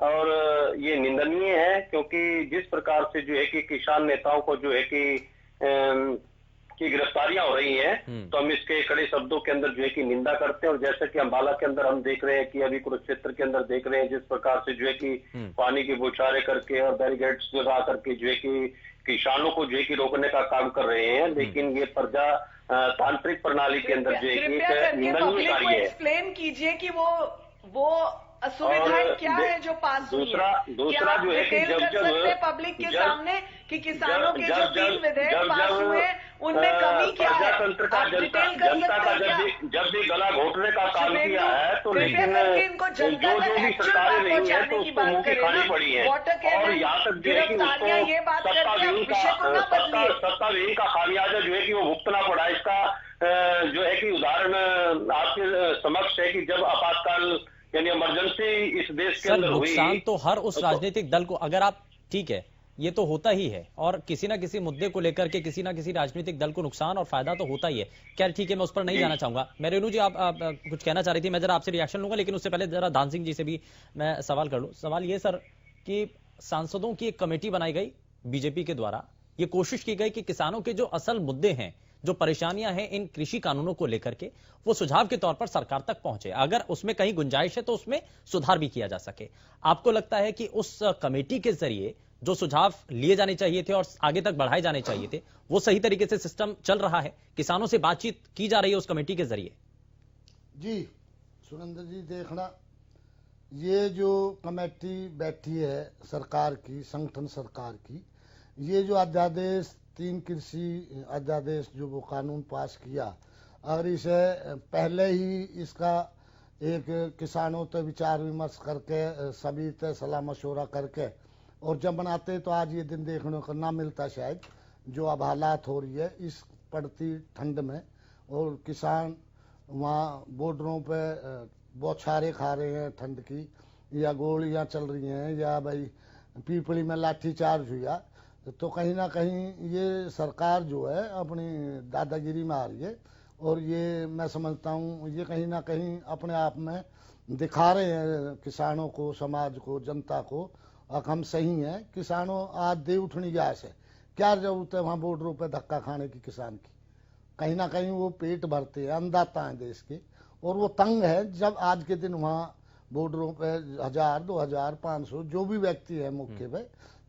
और ये निंदनीय है, क्योंकि जिस प्रकार से जो है कि किसान नेताओं को जो है कि गिरफ्तारियां हो रही हैं, तो हम इसके कड़े शब्दों के अंदर जो है कि निंदा करते हैं। और जैसे कि अम्बाला के अंदर हम देख रहे हैं कि अभी कुरुक्षेत्र के अंदर देख रहे हैं जिस प्रकार से जो है कि पानी की बौछारें करके और बैरिकेड्स लगा करके जो है कि किसानों को जो है कि रोकने का काम कर रहे हैं, लेकिन ये प्रजा तांत्रिक प्रणाली के अंदर जो है कि एक निंदनीय कार्य है। एक्सप्लेन कीजिए कि वो असुविधाएं क्या है जो पास हुई है? दूसरा जो है कि जब पब्लिक के सामने कि किसानों के जो 3 विधेयक पास हुए हैं उनमें कमी क्या है? प्रजातंत्र का जनता का जब भी गला घोटने का काम किया है, तो लेकिन जो भी सरकारें नहीं है तो उसको मुंह की खानी पड़ी है। और यहाँ तक जो है कि उसको सत्ताविहीन का खामियाजा जो है कि वो भुगतना पड़ा। इसका जो है कि उदाहरण आपके समक्ष है कि जब आपातकाल यानी इमरजेंसी इस देश के अंदर हुई, नुकसान तो हर उस राजनीतिक दल को, अगर आप ठीक है, ये तो होता ही है, और किसी ना किसी मुद्दे को लेकर के किसी ना किसी राजनीतिक दल को नुकसान और फायदा तो होता ही है। खैर ठीक है, मैं उस पर नहीं जाना चाहूंगा। मैं रेणु जी, आप कुछ कहना चाह रही थी, मैं जरा आपसे रिएक्शन लूंगा, लेकिन उससे पहले जरा दान सिंह जी से भी मैं सवाल कर लूं। सवाल ये सर कि सांसदों की एक कमेटी बनाई गई बीजेपी के द्वारा, ये कोशिश की गई कि किसानों के जो असल मुद्दे हैं, जो परेशानियां हैं इन कृषि कानूनों को लेकर के, वो सुझाव के तौर पर सरकार तक पहुंचे, अगर उसमें कहीं गुंजाइश है तो उसमें सुधार भी किया जा सके। आपको लगता है कि उस कमेटी के जरिए जो सुझाव लिए जाने चाहिए थे और आगे तक बढ़ाए जाने चाहिए थे, वो सही तरीके से सिस्टम चल रहा है? किसानों से बातचीत की जा रही है उस कमेटी के जरिए? जी सुरेंद्र जी, देखना, ये जो कमेटी बैठी है सरकार की, संगठन सरकार की, ये जो अध्यादेश 3 कृषि अध्यादेश जो वो कानून पास किया, अगर इसे पहले ही इसका एक किसानों से विचार विमर्श करके, सभी से सलाह मशवरा करके और जब बनाते तो आज ये दिन देखने को ना मिलता शायद, जो अब हालात हो रही है इस पड़ती ठंड में, और किसान वहाँ बॉर्डरों पे बौछारें खा रहे हैं ठंड की, या गोलियां चल रही हैं, या भाई पीपली में लाठीचार्ज हुआ, तो कहीं ना कहीं ये सरकार जो है अपनी दादागिरी में आ रही है। और ये मैं समझता हूँ ये कहीं ना कहीं अपने आप में दिखा रहे हैं किसानों को, समाज को, जनता को, हम सही हैं। किसानों आज दे उठनी जास है, क्या जरूरत है वहाँ बॉर्डरों पे धक्का खाने की किसान की? कहीं ना कहीं वो पेट भरते हैं, अन्नदाता हैं देश के, और वो तंग है जब आज के दिन वहाँ बॉर्डरों पे 1000, 2000, 500 जो भी व्यक्ति है मुख्य पे,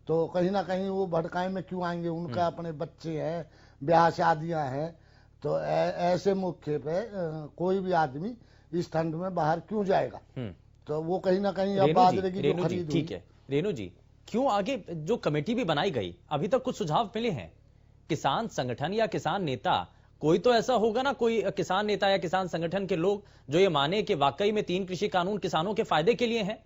तो कहीं ना कहीं वो भड़काए में क्यों आएंगे? उनका अपने बच्चे हैं, ब्याह शादियां हैं, तो ऐसे मुख्य पे कोई भी आदमी इस ठंड में बाहर क्यों जाएगा? तो वो कहीं ना कहीं अब बाजरे की जो खरीद, ठीक है रेणु जी, क्यों आगे जो कमेटी भी बनाई गई, अभी तक कुछ सुझाव मिले हैं? किसान संगठन या किसान नेता, कोई तो ऐसा होगा ना, कोई किसान नेता या किसान संगठन के लोग जो ये माने कि वाकई में 3 कृषि कानून किसानों के फायदे के लिए हैं?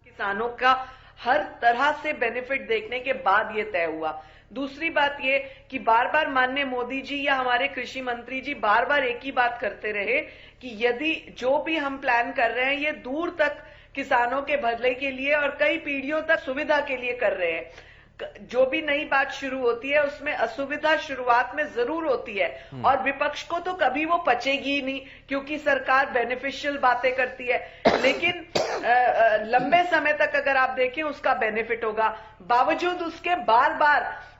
किसानों का हर तरह से बेनिफिट देखने के बाद ये तय हुआ। दूसरी बात ये कि बार बार माननीय मोदी जी या हमारे कृषि मंत्री जी बार बार एक ही बात करते रहे कि यदि जो भी हम प्लान कर रहे हैं ये दूर तक किसानों के भले के लिए और कई पीढ़ियों तक सुविधा के लिए कर रहे हैं। जो भी नई बात शुरू होती है उसमें असुविधा शुरुआत में जरूर होती है और विपक्ष को तो कभी वो पचेगी ही नहीं, क्योंकि सरकार बेनिफिशियल बातें करती है, लेकिन लंबे समय तक अगर आप देखें उसका बेनिफिट होगा। बावजूद उसके बार बार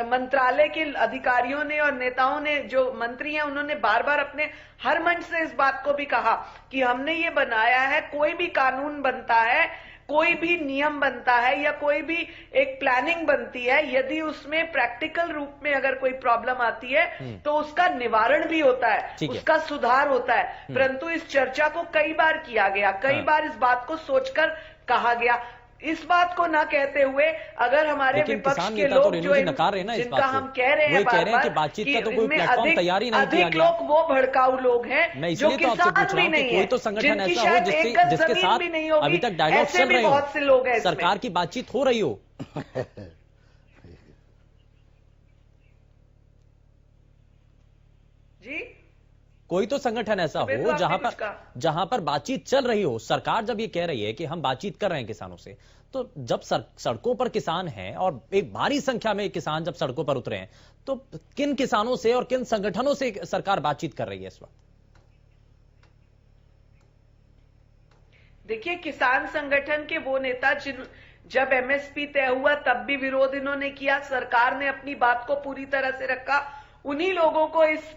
मंत्रालय के अधिकारियों ने और नेताओं ने, जो मंत्री हैं, उन्होंने बार बार अपने हर मंच से इस बात को भी कहा कि हमने ये बनाया है, कोई भी कानून बनता है, कोई भी नियम बनता है या कोई भी एक प्लानिंग बनती है, यदि उसमें प्रैक्टिकल रूप में अगर कोई प्रॉब्लम आती है तो उसका निवारण भी होता है, उसका सुधार होता है। परंतु इस चर्चा को कई बार किया गया, कई बार इस बात को सोचकर कहा गया। इस बात को ना कहते हुए अगर हमारे विपक्ष के लोग जो नकार रहे ना, जिनका हम कह रहे हैं बार बार कि बातचीत का तो कोई प्लेटफॉर्म तैयार ही नहीं किया गया, लोग वो भड़काऊ लोग हैं जो किसान भी नहीं है, कोई तो संगठन ऐसा हो जिसके साथ अभी तक डायलॉग चल रहे हो, बहुत से लोग हैं, सरकार की बातचीत हो रही हो। जी, कोई तो संगठन ऐसा हो जहां पर बातचीत चल रही हो। सरकार जब ये कह रही है कि हम बातचीत कर रहे हैं किसानों से, तो जब सड़कों पर किसान हैं और एक भारी संख्या में किसान जब सड़कों पर उतरे हैं, तो किन किसानों से और किन संगठनों से सरकार बातचीत कर रही है इस वक्त? देखिए, किसान संगठन के वो नेता जब एमएसपी तय हुआ तब भी विरोध इन्होंने किया, सरकार ने अपनी बात को पूरी तरह से रखा, उन्हीं लोगों को इस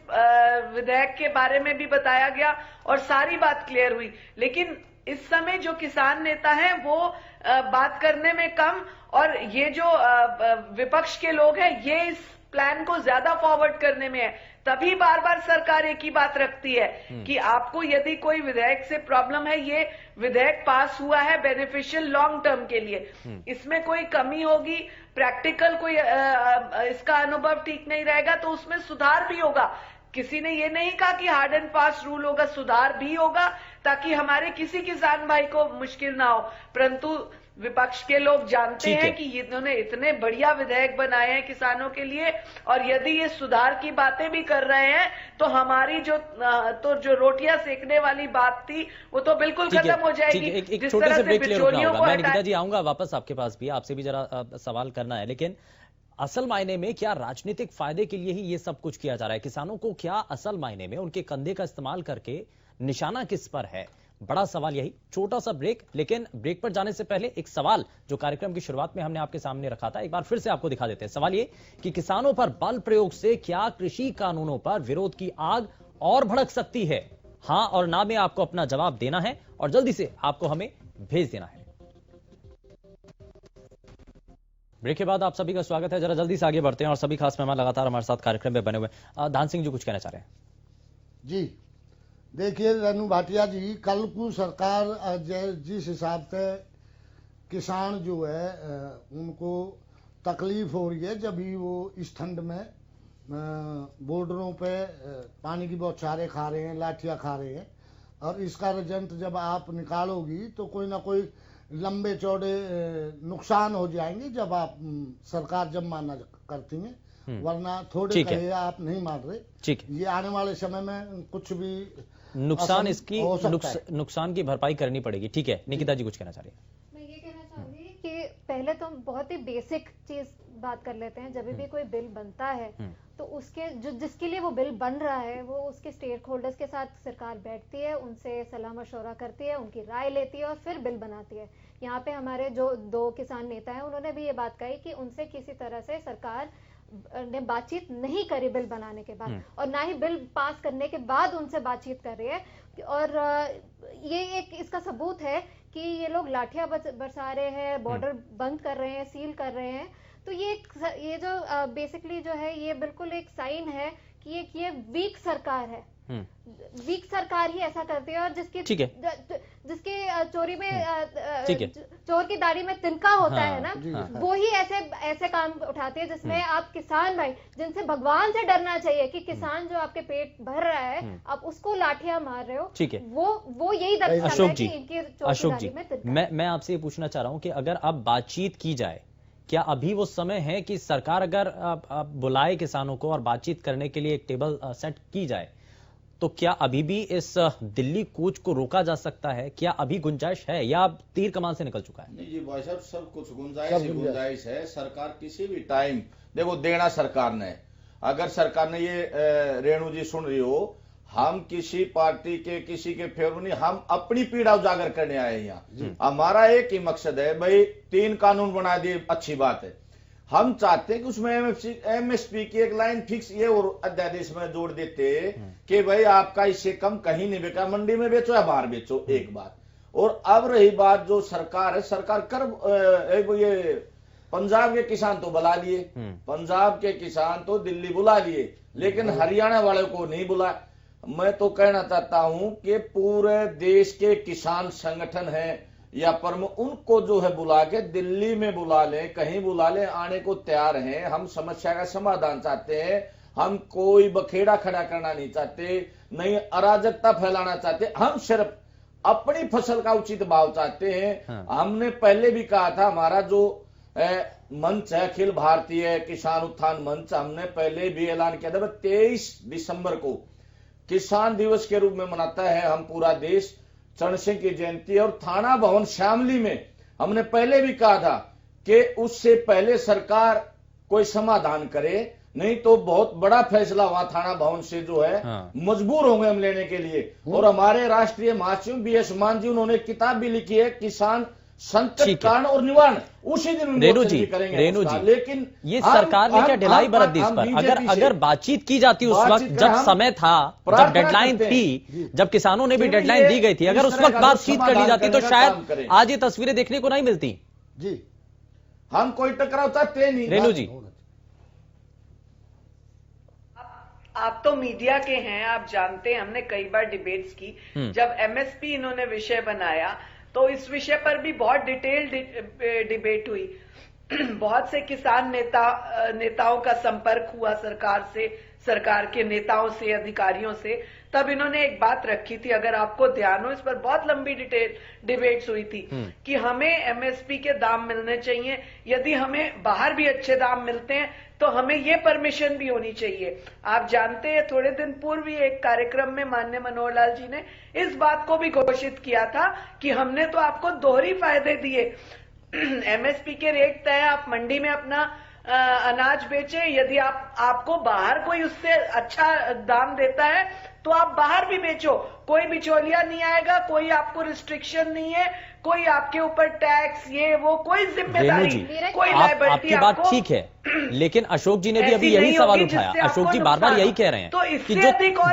विधेयक के बारे में भी बताया गया और सारी बात क्लियर हुई। लेकिन इस समय जो किसान नेता हैं वो बात करने में कम, और ये जो विपक्ष के लोग हैं ये इस प्लान को ज्यादा फॉरवर्ड करने में है। तभी बार बार सरकार एक ही बात रखती है कि आपको यदि कोई विधेयक से प्रॉब्लम है, ये विधेयक पास हुआ है बेनिफिशियल लॉन्ग टर्म के लिए, इसमें कोई कमी होगी, प्रैक्टिकल कोई इसका अनुभव ठीक नहीं रहेगा तो उसमें सुधार भी होगा। किसी ने ये नहीं कहा कि हार्ड एंड फास्ट रूल होगा, सुधार भी होगा ताकि हमारे किसी किसान भाई को मुश्किल ना हो। परंतु विपक्ष के लोग जानते हैं कि इन्होंने इतने बढ़िया विधेयक बनाए हैं किसानों के लिए, और यदि ये सुधार की बातें भी कर रहे हैं तो हमारी जो रोटियां सेकने वाली बात थी वो तो बिल्कुल खत्म हो जाएगी। एक छोटे से ब्रेक ले रुकना होगा। मैं निकिता जी आऊंगा वापस आपके पास भी, आपसे भी जरा सवाल करना है, लेकिन असल मायने में क्या राजनीतिक फायदे के लिए ही ये सब कुछ किया जा रहा है? किसानों को क्या असल मायने में उनके कंधे का इस्तेमाल करके निशाना किस पर है? बड़ा सवाल यही। छोटा सा ब्रेक, लेकिन ब्रेक पर जाने से पहले एक सवाल जो कार्यक्रम की शुरुआत में हमने आपके सामने रखा था, एक बार फिर से आपको दिखा देते हैं। सवाल ये कि किसानों पर बल प्रयोग से क्या कृषि कानूनों पर विरोध की आग और भड़क सकती है? हां और ना में आपको अपना जवाब देना है और जल्दी से आपको हमें भेज देना है। ब्रेक के बाद आप सभी का स्वागत है। जरा जल्दी से आगे बढ़ते हैं और सभी खास मेहमान लगातार हमारे साथ कार्यक्रम में बने हुए हैं। धान सिंह जी कुछ कहना चाह रहे हैं? जी देखिए रेणु भाटिया जी, कल को सरकार जिस हिसाब से किसान जो है उनको तकलीफ हो रही है, जब भी वो इस ठंड में बॉर्डरों पे पानी की बौछारें खा रहे हैं, लाठियां खा रहे हैं, और इसका रिजल्ट जब आप निकालोगी तो कोई ना कोई लंबे चौड़े नुकसान हो जाएंगे जब आप सरकार जब माना करती है, वरना थोड़े कहे आप नहीं मान रहे। ये आने वाले समय में कुछ भी नुकसान, इसकी नुकसान की भरपाई करनी पड़ेगी। ठीक है, निकिता जी कुछ कहना चाह रही है? मैं ये कहना चाहूंगी कि पहले तो बहुत ही बेसिक चीज बात कर लेते हैं। जब भी कोई बिल बनता है तो उसके जिसके लिए वो बिल बन रहा है वो उसके स्टेक होल्डर्स के साथ सरकार बैठती है, उनसे सलाह मशवरा करती है, उनकी राय लेती है और फिर बिल बनाती है। यहाँ पे हमारे जो 2 किसान नेता हैं उन्होंने भी ये बात कही कि उनसे किसी तरह से सरकार ने बातचीत नहीं करी बिल बनाने के बाद, और ना ही बिल पास करने के बाद उनसे बातचीत कर रही है। और ये एक इसका सबूत है कि ये लोग लाठियां बरसा रहे हैं, बॉर्डर बंद कर रहे हैं, सील कर रहे हैं। तो ये जो बेसिकली जो है ये बिल्कुल एक साइन है कि ये वीक सरकार है। वीक सरकार ही ऐसा करती है, और जिसकी जिसके चोरी में ठीक है। चोर की दाढ़ी में तिनका होता हाँ, है ना, हाँ। वो ही ऐसे काम उठाते हैं जिसमें आप किसान भाई, जिनसे भगवान से डरना चाहिए कि किसान जो आपके पेट भर रहा है आप उसको लाठियां मार रहे हो, ठीक है। वो यही दर्शाता अशोक है जी, कि इनके चोर की अशोक दाढ़ी जी, में तिनका। मैं आपसे ये पूछना चाह रहा हूं कि अगर अब बातचीत की जाए, क्या अभी वो समय है कि सरकार अगर बुलाए किसानों को और बातचीत करने के लिए एक टेबल सेट की जाए, तो क्या अभी भी इस दिल्ली कूच को रोका जा सकता है? क्या अभी गुंजाइश है या अब तीर कमान से निकल चुका है? नहीं जी भाई साहब, सब कुछ गुंजाइश है। सरकार किसी भी टाइम, देखो देना सरकार ने, अगर सरकार ने ये रेणु जी सुन रही हो, हम किसी पार्टी के किसी के फेवर नहीं, हम अपनी पीड़ा उजागर करने आए हैं यहाँ। हमारा एक ही मकसद है भाई, 3 कानून बना दिए, अच्छी बात है। हम चाहते हैं कि उसमें एमएसपी की एक लाइन फिक्स ये और अध्यादेश में जोड़ देते कि भाई आपका इससे कम कहीं नहीं बिका, मंडी में बेचो या बाहर बेचो, एक बात। और अब रही बात जो सरकार है, सरकार कर ये पंजाब के किसान तो बुला लिए, पंजाब के किसान तो दिल्ली बुला लिए, लेकिन हरियाणा वाले को नहीं बुला। मैं तो कहना चाहता हूं कि पूरे देश के किसान संगठन हैं या प्रमुख, उनको जो है बुला के दिल्ली में बुला लें, कहीं बुला लें, आने को तैयार हैं। हम समस्या का समाधान चाहते हैं, हम कोई बखेड़ा खड़ा करना नहीं चाहते, नहीं अराजकता फैलाना चाहते, हम सिर्फ अपनी फसल का उचित भाव चाहते हैं। हमने पहले भी कहा था, हमारा जो मंच है अखिल भारतीय किसान उत्थान मंच, हमने पहले भी ऐलान किया था 23 दिसंबर को किसान दिवस के रूप में मनाता है हम पूरा देश, चरण सिंह की जयंती। और थाना भवन शामली में हमने पहले भी कहा था कि उससे पहले सरकार कोई समाधान करे, नहीं तो बहुत बड़ा फैसला वहां थाना भवन से जो है मजबूर होंगे हम लेने के लिए। और हमारे राष्ट्रीय महासचिव बीएस मान जी, उन्होंने किताब भी लिखी है, किसान संकट कारण और निवारण, उसी दिन रेणु जी, लेकिन ये सरकार ने क्या ढिलाई बरत दी इस पर? अगर बातचीत की जाती उस वक्त जब समय था, जब डेडलाइन थी, जब किसानों ने भी डेडलाइन दी गई थी, अगर उस वक्त बातचीत कर ली जाती तो शायद आज ये तस्वीरें देखने को नहीं मिलती। जी, हम कोई टकराव चाहते नहीं। रेणु जी, आप तो मीडिया के हैं, आप जानते हैं, हमने कई बार डिबेट्स की। जब एमएसपी इन्होंने विषय बनाया तो इस विषय पर भी बहुत डिटेल्ड डिबेट हुई। बहुत से किसान नेताओं का संपर्क हुआ सरकार से, सरकार के नेताओं से, अधिकारियों से। तब इन्होंने एक बात रखी थी, अगर आपको ध्यान हो, इस पर बहुत लंबी डिबेट्स हुई थी कि हमें एमएसपी के दाम मिलने चाहिए, यदि हमें बाहर भी अच्छे दाम मिलते हैं तो हमें ये परमिशन भी होनी चाहिए। आप जानते हैं, थोड़े दिन पूर्व ही एक कार्यक्रम में माननीय मनोहर लाल जी ने इस बात को भी घोषित किया था कि हमने तो आपको दोहरी फायदे दिए, एमएसपी के रेट तय, आप मंडी में अपना अनाज बेचे, यदि आपको बाहर कोई उससे अच्छा दाम देता है तो आप बाहर भी बेचो, कोई बिचौलिया नहीं आएगा, कोई आपको रिस्ट्रिक्शन नहीं है, कोई आपके ऊपर टैक्स ये वो कोई जिम्मेदारी, कोई लायबिलिटी। आपकी बात ठीक है, लेकिन अशोक जी ने भी अभी यही सवाल उठाया। अशोक जी बार बार यही कह रहे हैं कि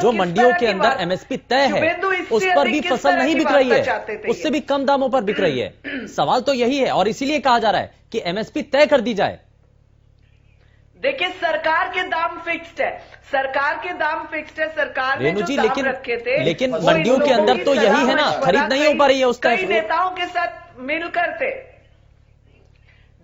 जो मंडियों के अंदर एमएसपी तय है उस पर भी फसल नहीं बिक रही है, उससे भी कम दामों पर बिक रही है। सवाल तो यही है और इसीलिए कहा जा रहा है कि एमएसपी तय कर दी जाए। देखिए, सरकार के दाम फिक्स्ड है, सरकार के दाम फिक्स्ड है, सरकार ने जो दाम रखे थे, लेकिन मंडियों के अंदर तो यही है ना, खरीद नहीं हो पा रही है उस कई नेताओं के साथ मिलकर थे।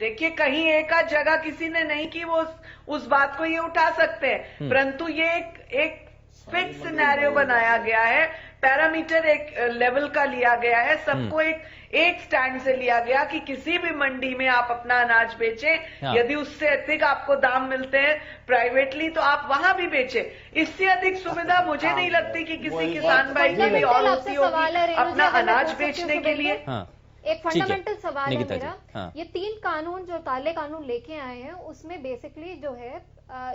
देखिए, कहीं एक आध जगह किसी ने नहीं की, वो उस बात को ये उठा सकते हैं, परंतु ये एक फिक्स सिनेरियो बनाया गया है, पैरामीटर एक लेवल का लिया गया है, सबको एक स्टैंड से लिया गया कि किसी भी मंडी में आप अपना अनाज बेचें, यदि उससे अधिक आपको दाम मिलते हैं प्राइवेटली तो आप वहां भी बेचें। इससे अधिक सुविधा मुझे नहीं लगती कि किसी किसान भाई की भी और होती होगी अपना अनाज बेचने के लिए। एक फंडामेंटल सवाल है मेरा, ये 3 कानून जो काले कानून लेके आए हैं उसमें बेसिकली जो है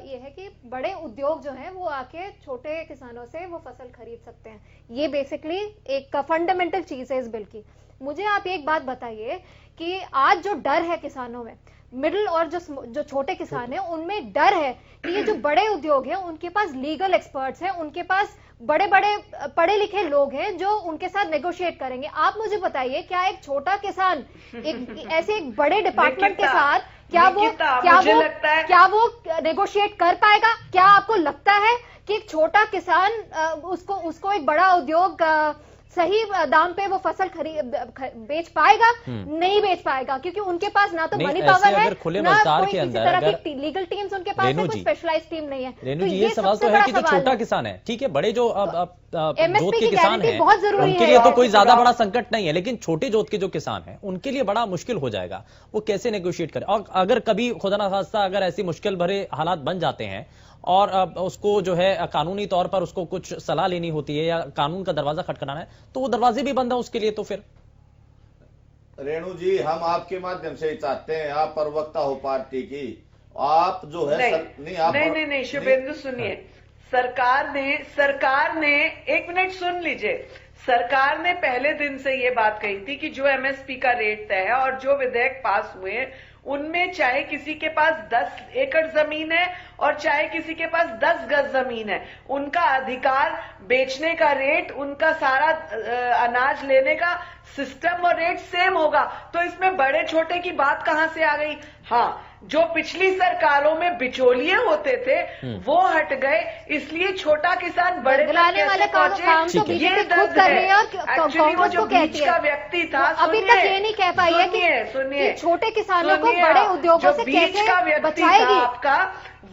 ये है कि बड़े उद्योग जो हैं वो आके छोटे किसानों से वो फसल खरीद सकते हैं। ये बेसिकली एक फंडामेंटल चीज है इस बिल की। मुझे आप एक बात बताइए कि आज जो डर है किसानों में, मिडिल और जो छोटे किसान हैं उनमें डर है कि ये जो बड़े उद्योग हैं उनके पास लीगल एक्सपर्ट्स हैं, उनके पास बड़े बड़े पढ़े लिखे लोग हैं जो उनके साथ नेगोशिएट करेंगे। आप मुझे बताइए, क्या एक छोटा किसान ऐसे एक बड़े डिपार्टमेंट के साथ क्या वो नेगोशिएट कर पाएगा? क्या आपको लगता है कि एक छोटा किसान उसको एक बड़ा उद्योग सही दाम पे वो फसल बेच पाएगा? नहीं बेच पाएगा, क्योंकि उनके पास ना तो मनी पावर है, ना कोई किसी तरह की लीगल टीम्स उनके पास है, कोई स्पेशलाइज्ड टीम नहीं है। रेणु जी, ये सवाल तो है कि जो छोटा किसान है, ठीक है, बड़े जो जोत के किसान हैं उनके लिए तो कोई ज्यादा बड़ा संकट नहीं है, लेकिन छोटे जोत के जो किसान हैं उनके लिए बड़ा मुश्किल हो जाएगा। वो कैसे नेगोशिएट करें? और अगर कभी खुदा ना खास्ता अगर ऐसी मुश्किल भरे हालात बन जाते हैं और उसको जो है कानूनी तौर पर उसको कुछ सलाह लेनी होती है या कानून का दरवाजा खटखटाना है, तो वो दरवाजे भी बंद है उसके लिए। तो फिर रेणु जी, हम आपके माध्यम से ही चाहते हैं, आप प्रवक्ता हो पार्टी की, आप जो है नहीं शुभेंदु सुनिए, सरकार ने एक मिनट सुन लीजिए, सरकार ने पहले दिन से ये बात कही थी कि जो एमएसपी का रेट तय है और जो विधेयक पास हुए हैं उनमें चाहे किसी के पास 10 एकड़ जमीन है और चाहे किसी के पास 10 गज जमीन है, उनका अधिकार बेचने का रेट, उनका सारा अनाज लेने का सिस्टम और रेट सेम होगा। तो इसमें बड़े छोटे की बात कहां से आ गई? हाँ, जो पिछली सरकारों में बिचौलिए होते थे वो हट गए, इसलिए छोटा किसान बड़े लाने वाले काम तो बीजेपी खुद कर रही है और कांग्रेस को कहती है। का व्यक्ति था, अभी तक ये नहीं कह पाई है कि छोटे किसानों को बड़े उद्योगों से कैसे बचाएगी, आपका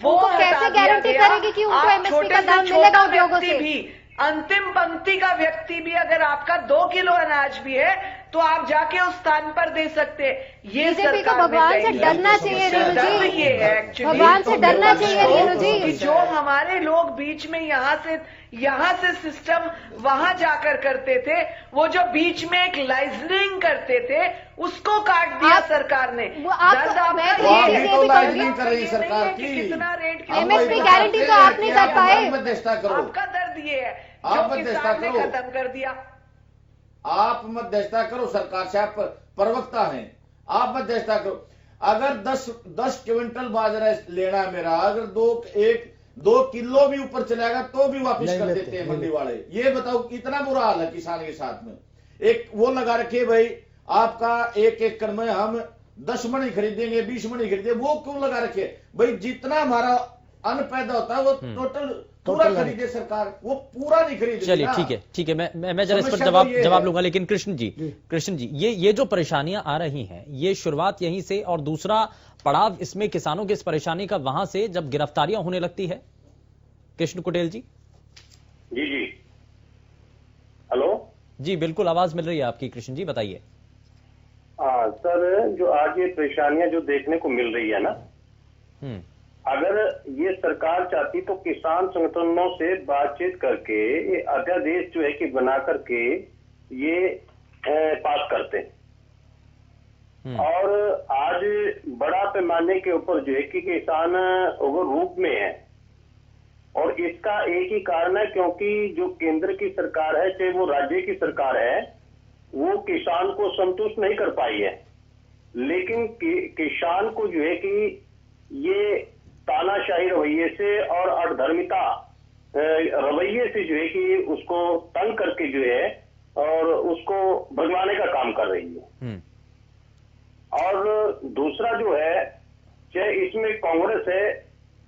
वो कैसे गारंटी करेगी कि उनको एमएसपी का दाम मिलेगा उद्योगों से। भी अंतिम पंक्ति का व्यक्ति भी अगर आपका 2 किलो अनाज भी है तो आप जाके उस स्थान पर दे सकते हैं। ये बीजेपी को भगवान से डरना चाहिए रेणु जी, भगवान से डरना चाहिए रेणु जी। जो हमारे लोग बीच में यहाँ से सिस्टम वहां जाकर करते थे, वो जो बीच में एक लाइजनिंग करते थे उसको काट दिया सरकार ने। सरकार की कितना रेट एमएसपी गारंटी तो आप नहीं कर पाए। आपका दर्द ये है जो किसान ने खत्म कर दिया। आप मध्यस्थता करो सरकार से, आप प्रवक्ता हैं, आप मध्यस्थता करो। अगर 10 क्विंटल बाजरा लेना है मेरा, अगर 2 किलो भी ऊपर चलेगा तो भी वापस कर देते हैं मंडी वाले। ये बताओ कितना बुरा हाल है किसान के साथ में। एक वो लगा रखे भाई, आपका 1 एकड़ में हम 10 मणी खरीदेंगे, 20 मणी खरीदेंगे, वो क्यों लगा रखे भाई? जितना हमारा अन्न पैदा होता है वो टोटल पूरा खरीदे सरकार, वो पूरा नहीं खरीदे। चलिए ठीक है, मैं जरा इस पर जवाब लूंगा। लेकिन कृष्ण जी, ये जो परेशानियां आ रही हैं, ये शुरुआत यहीं से, और दूसरा पड़ाव इसमें किसानों की इस परेशानी का वहां से जब गिरफ्तारियां होने लगती है। कृष्ण कुटेल जी। जी हेलो जी, बिल्कुल आवाज मिल रही है आपकी कृष्ण जी, बताइए। सर, जो आज ये परेशानियां जो देखने को मिल रही है ना, अगर ये सरकार चाहती तो किसान संगठनों से बातचीत करके ये अध्यादेश जो है कि बना करके ये पास करते। और आज बड़ा पैमाने के ऊपर जो है कि किसान ओवर रूप में है, और इसका एक ही कारण है क्योंकि जो केंद्र की सरकार है चाहे वो राज्य की सरकार है, वो किसान को संतुष्ट नहीं कर पाई है। लेकिन किसान को जो है कि ये तानाशाही रवैये से और अधर्मिता रवैये से जो है कि उसको तंग करके जो है और उसको भगवाने का काम कर रही है। और दूसरा जो है, चाहे इसमें कांग्रेस है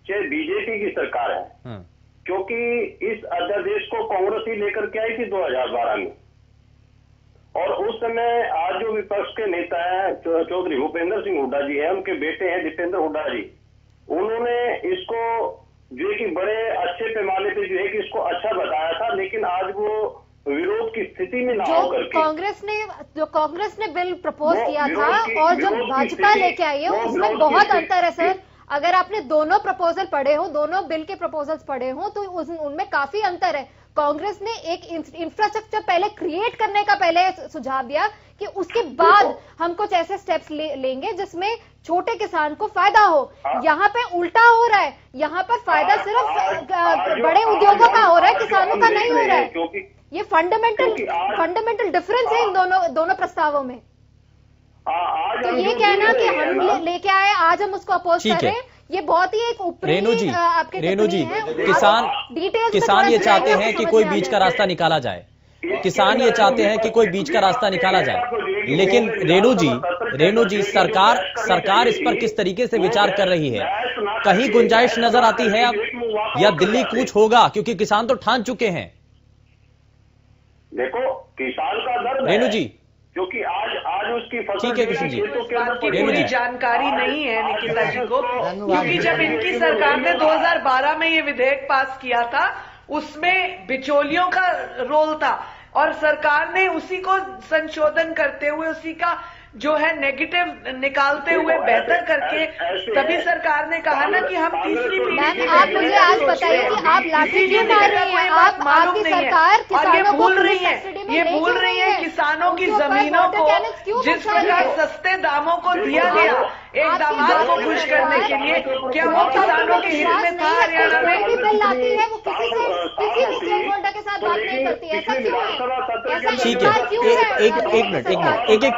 चाहे बीजेपी की सरकार है, क्योंकि इस अध्यादेश को कांग्रेस ही लेकर के आई थी 2012 में, और उस समय आज जो विपक्ष के नेता हैं चौधरी भूपेंद्र सिंह हुड्डा जी हैं, उनके बेटे हैं दीपेंद्र हुड्डा जी, उन्होंने इसको जो है कि बड़े अच्छे पैमाने पे जो है कि इसको अच्छा बताया था। लेकिन आज वो विरोध की स्थिति में ना होकर जो कांग्रेस ने बिल प्रपोज किया था और जो भाजपा लेके आई है उसमें बहुत अंतर है सर। अगर आपने दोनों प्रपोजल पढ़े हो, दोनों बिल के प्रपोजल्स पढ़े हो, तो उनमें काफी अंतर है। कांग्रेस ने एक इंफ्रास्ट्रक्चर पहले क्रिएट करने का पहले सुझाव दिया कि उसके बाद हम कुछ ऐसे स्टेप्स लेंगे जिसमें छोटे किसान को फायदा हो। यहाँ पे उल्टा हो रहा है, यहाँ पर फायदा सिर्फ बड़े उद्योगों का हो रहा है, किसानों का नहीं हो रहा है। ये फंडामेंटल डिफरेंस है इन दोनों प्रस्तावों में। तो ये कहना कि हम लेके आए आज हम उसको अपोज कर रहे हैं, ये बहुत ही एक ऊपरी रेणु जी किसान ये चाहते हैं कि कोई बीच का रास्ता निकाला जाए, किसान ये चाहते हैं कि कोई बीच का रास्ता निकाला जाए। लेकिन रेणु जी सरकार इस पर किस तरीके से विचार कर रही है? कहीं गुंजाइश नजर आती है अब, या दिल्ली कूच होगा? क्योंकि किसान तो ठान चुके हैं। देखो, किसान का दर्द रेणु है, जी, क्योंकि आज उसकी फसल ठीक है कृष्ण जी, खेतों के अंदर पड़ी रेणु है। जी, जानकारी नहीं है निकिता जी को, धन्यवाद। क्योंकि जब इनकी सरकार ने 2012 में ये विधेयक पास किया था उसमें बिचौलियों का रोल था और सरकार ने उसी को संशोधन करते हुए उसी का जो है नेगेटिव निकालते हुए बेहतर करके तभी सरकार ने कहा ना कि हम तीसरी पीढ़ी मैम आप मुझे आज बताइए कि आप लाठी क्यों मार रही हैं? आप आपकी सरकार किसानों को भूल रही है, सब्सिडी में ये नहीं भूल क्यों रही रही है किसानों की जमीनों को जिस प्रकार सस्ते दामों को दिया गया एक दामाद को खुश करने के लिए, क्या वो किसानों के हित में था? हरियाणा में बिल लाती है वो किसी भी स्टेक होल्डर के साथ बात नहीं करती है, ऐसा क्यों है? ऐसा ठीक सरकार क्यों है? है, एक मिनट, एक एक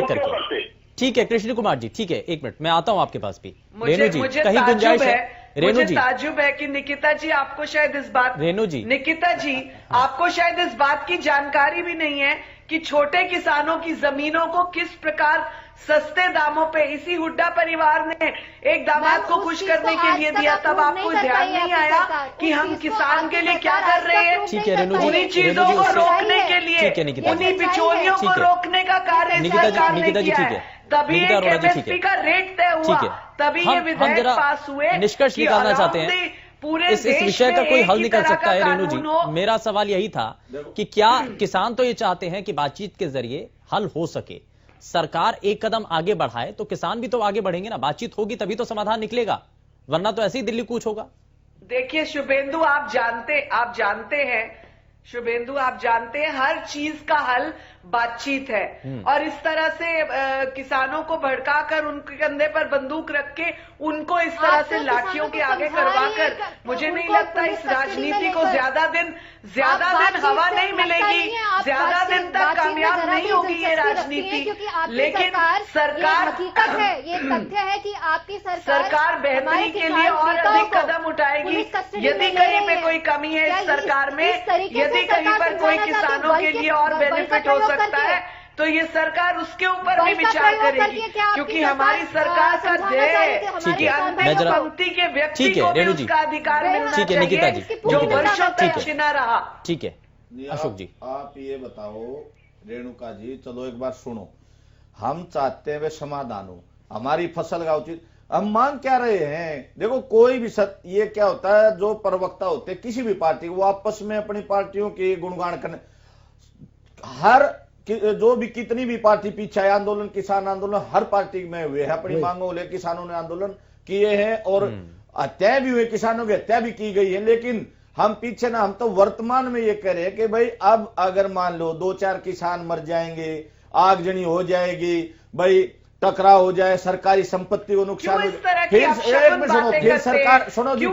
करके, ठीक है कृष्ण कुमार जी, ठीक है, एक मिनट, मैं आता हूं आपके पास भी। रेणु जी, कहीं गुंजाइश है? रेणु जी, ताज्जुब है कि निकिता जी आपको शायद इस बात रेणु जी, निकिता जी आपको शायद इस बात की जानकारी भी नहीं है कि छोटे किसानों की जमीनों को किस प्रकार सस्ते दामों पे इसी हुड्डा परिवार ने एक दामाद को खुश करने के लिए दिया, तब आपको ध्यान नहीं आया कि हम किसान के लिए क्या कर रहे हैं? ठीक है रेणु जी, उन्हीं चीजों को रोकने के लिए, ठीक है निकिता जी, उन्हीं बिचौलियों को रोकने का कार्य सरकार ने निकिता जी, किया ठीक है। है, तभी निकिता एक अरोड़ा जी, ठीक एमएसपी है, का रेट तय हुआ, ठीक है, तभी ये हम विधेयक जरा पास हुए। निष्कर्ष कि निकालना चाहते हैं अराउंड पूरे इस विषय का कोई हल निकल सकता है। रेणु जी, मेरा सवाल यही था कि क्या किसान तो ये चाहते हैं कि बातचीत के जरिए हल हो सके, सरकार एक कदम आगे बढ़ाए तो किसान भी तो आगे बढ़ेंगे ना, बातचीत होगी तभी तो समाधान निकलेगा, वरना तो ऐसे ही दिल्ली कूच होगा। देखिए शुभेंदु, आप जानते हैं शुभेंदु, आप जानते हैं हर चीज का हल बातचीत है, और इस तरह से किसानों को भड़काकर उनके कंधे पर बंदूक रख के उनको इस तरह से लाठियों के आगे करवाकर, मुझे नहीं लगता इस राजनीति को ज्यादा दिन हवा नहीं मिलेगी, ज्यादा दिन तक कामयाब नहीं होगी ये राजनीति। लेकिन सरकार है, ये तथ्य है कि आपकी सरकार बेहतरी के लिए और अधिक कदम उठाएगी। यदि कहीं पे कोई कमी है इस सरकार में, यदि कहीं पर कोई किसानों के लिए और बेनिफिट हो सकता है तो ये सरकार उसके ऊपर भी विचार करेगी, क्योंकि हमारी सरकार का ध्येय है कि अंतिम पंक्ति के व्यक्ति को भी उसका अधिकार मिलना चाहिए जो वर्षों तक छिना रहा। ठीक है अशोक जी, आप ये बताओ रेणुका जी, चलो एक बार सुनो, हम चाहते हैं वे समाधान हो, हमारी फसल का उचित, हम मांग क्या रहे हैं? देखो कोई भी ये क्या होता है, जो प्रवक्ता होते हैं किसी भी पार्टी, वो आपस में अपनी पार्टियों के गुणगान करने, जो भी कितनी भी पार्टी पीछे है, आंदोलन किसान आंदोलन हर पार्टी में हुए हैं, अपनी मांगों ले किसानों ने आंदोलन किए हैं और हत्या भी हुई, किसानों की हत्या भी की गई है, लेकिन हम पीछे ना, हम तो वर्तमान में ये कह रहे हैं कि भाई अब अगर मान लो 2-4 किसान मर जाएंगे, आगजनी हो जाएगी, भाई टकराव हो जाए, सरकारी संपत्ति को नुकसान हो, फिर एक मिनट सुनो, फिर सरकार सुनो जी,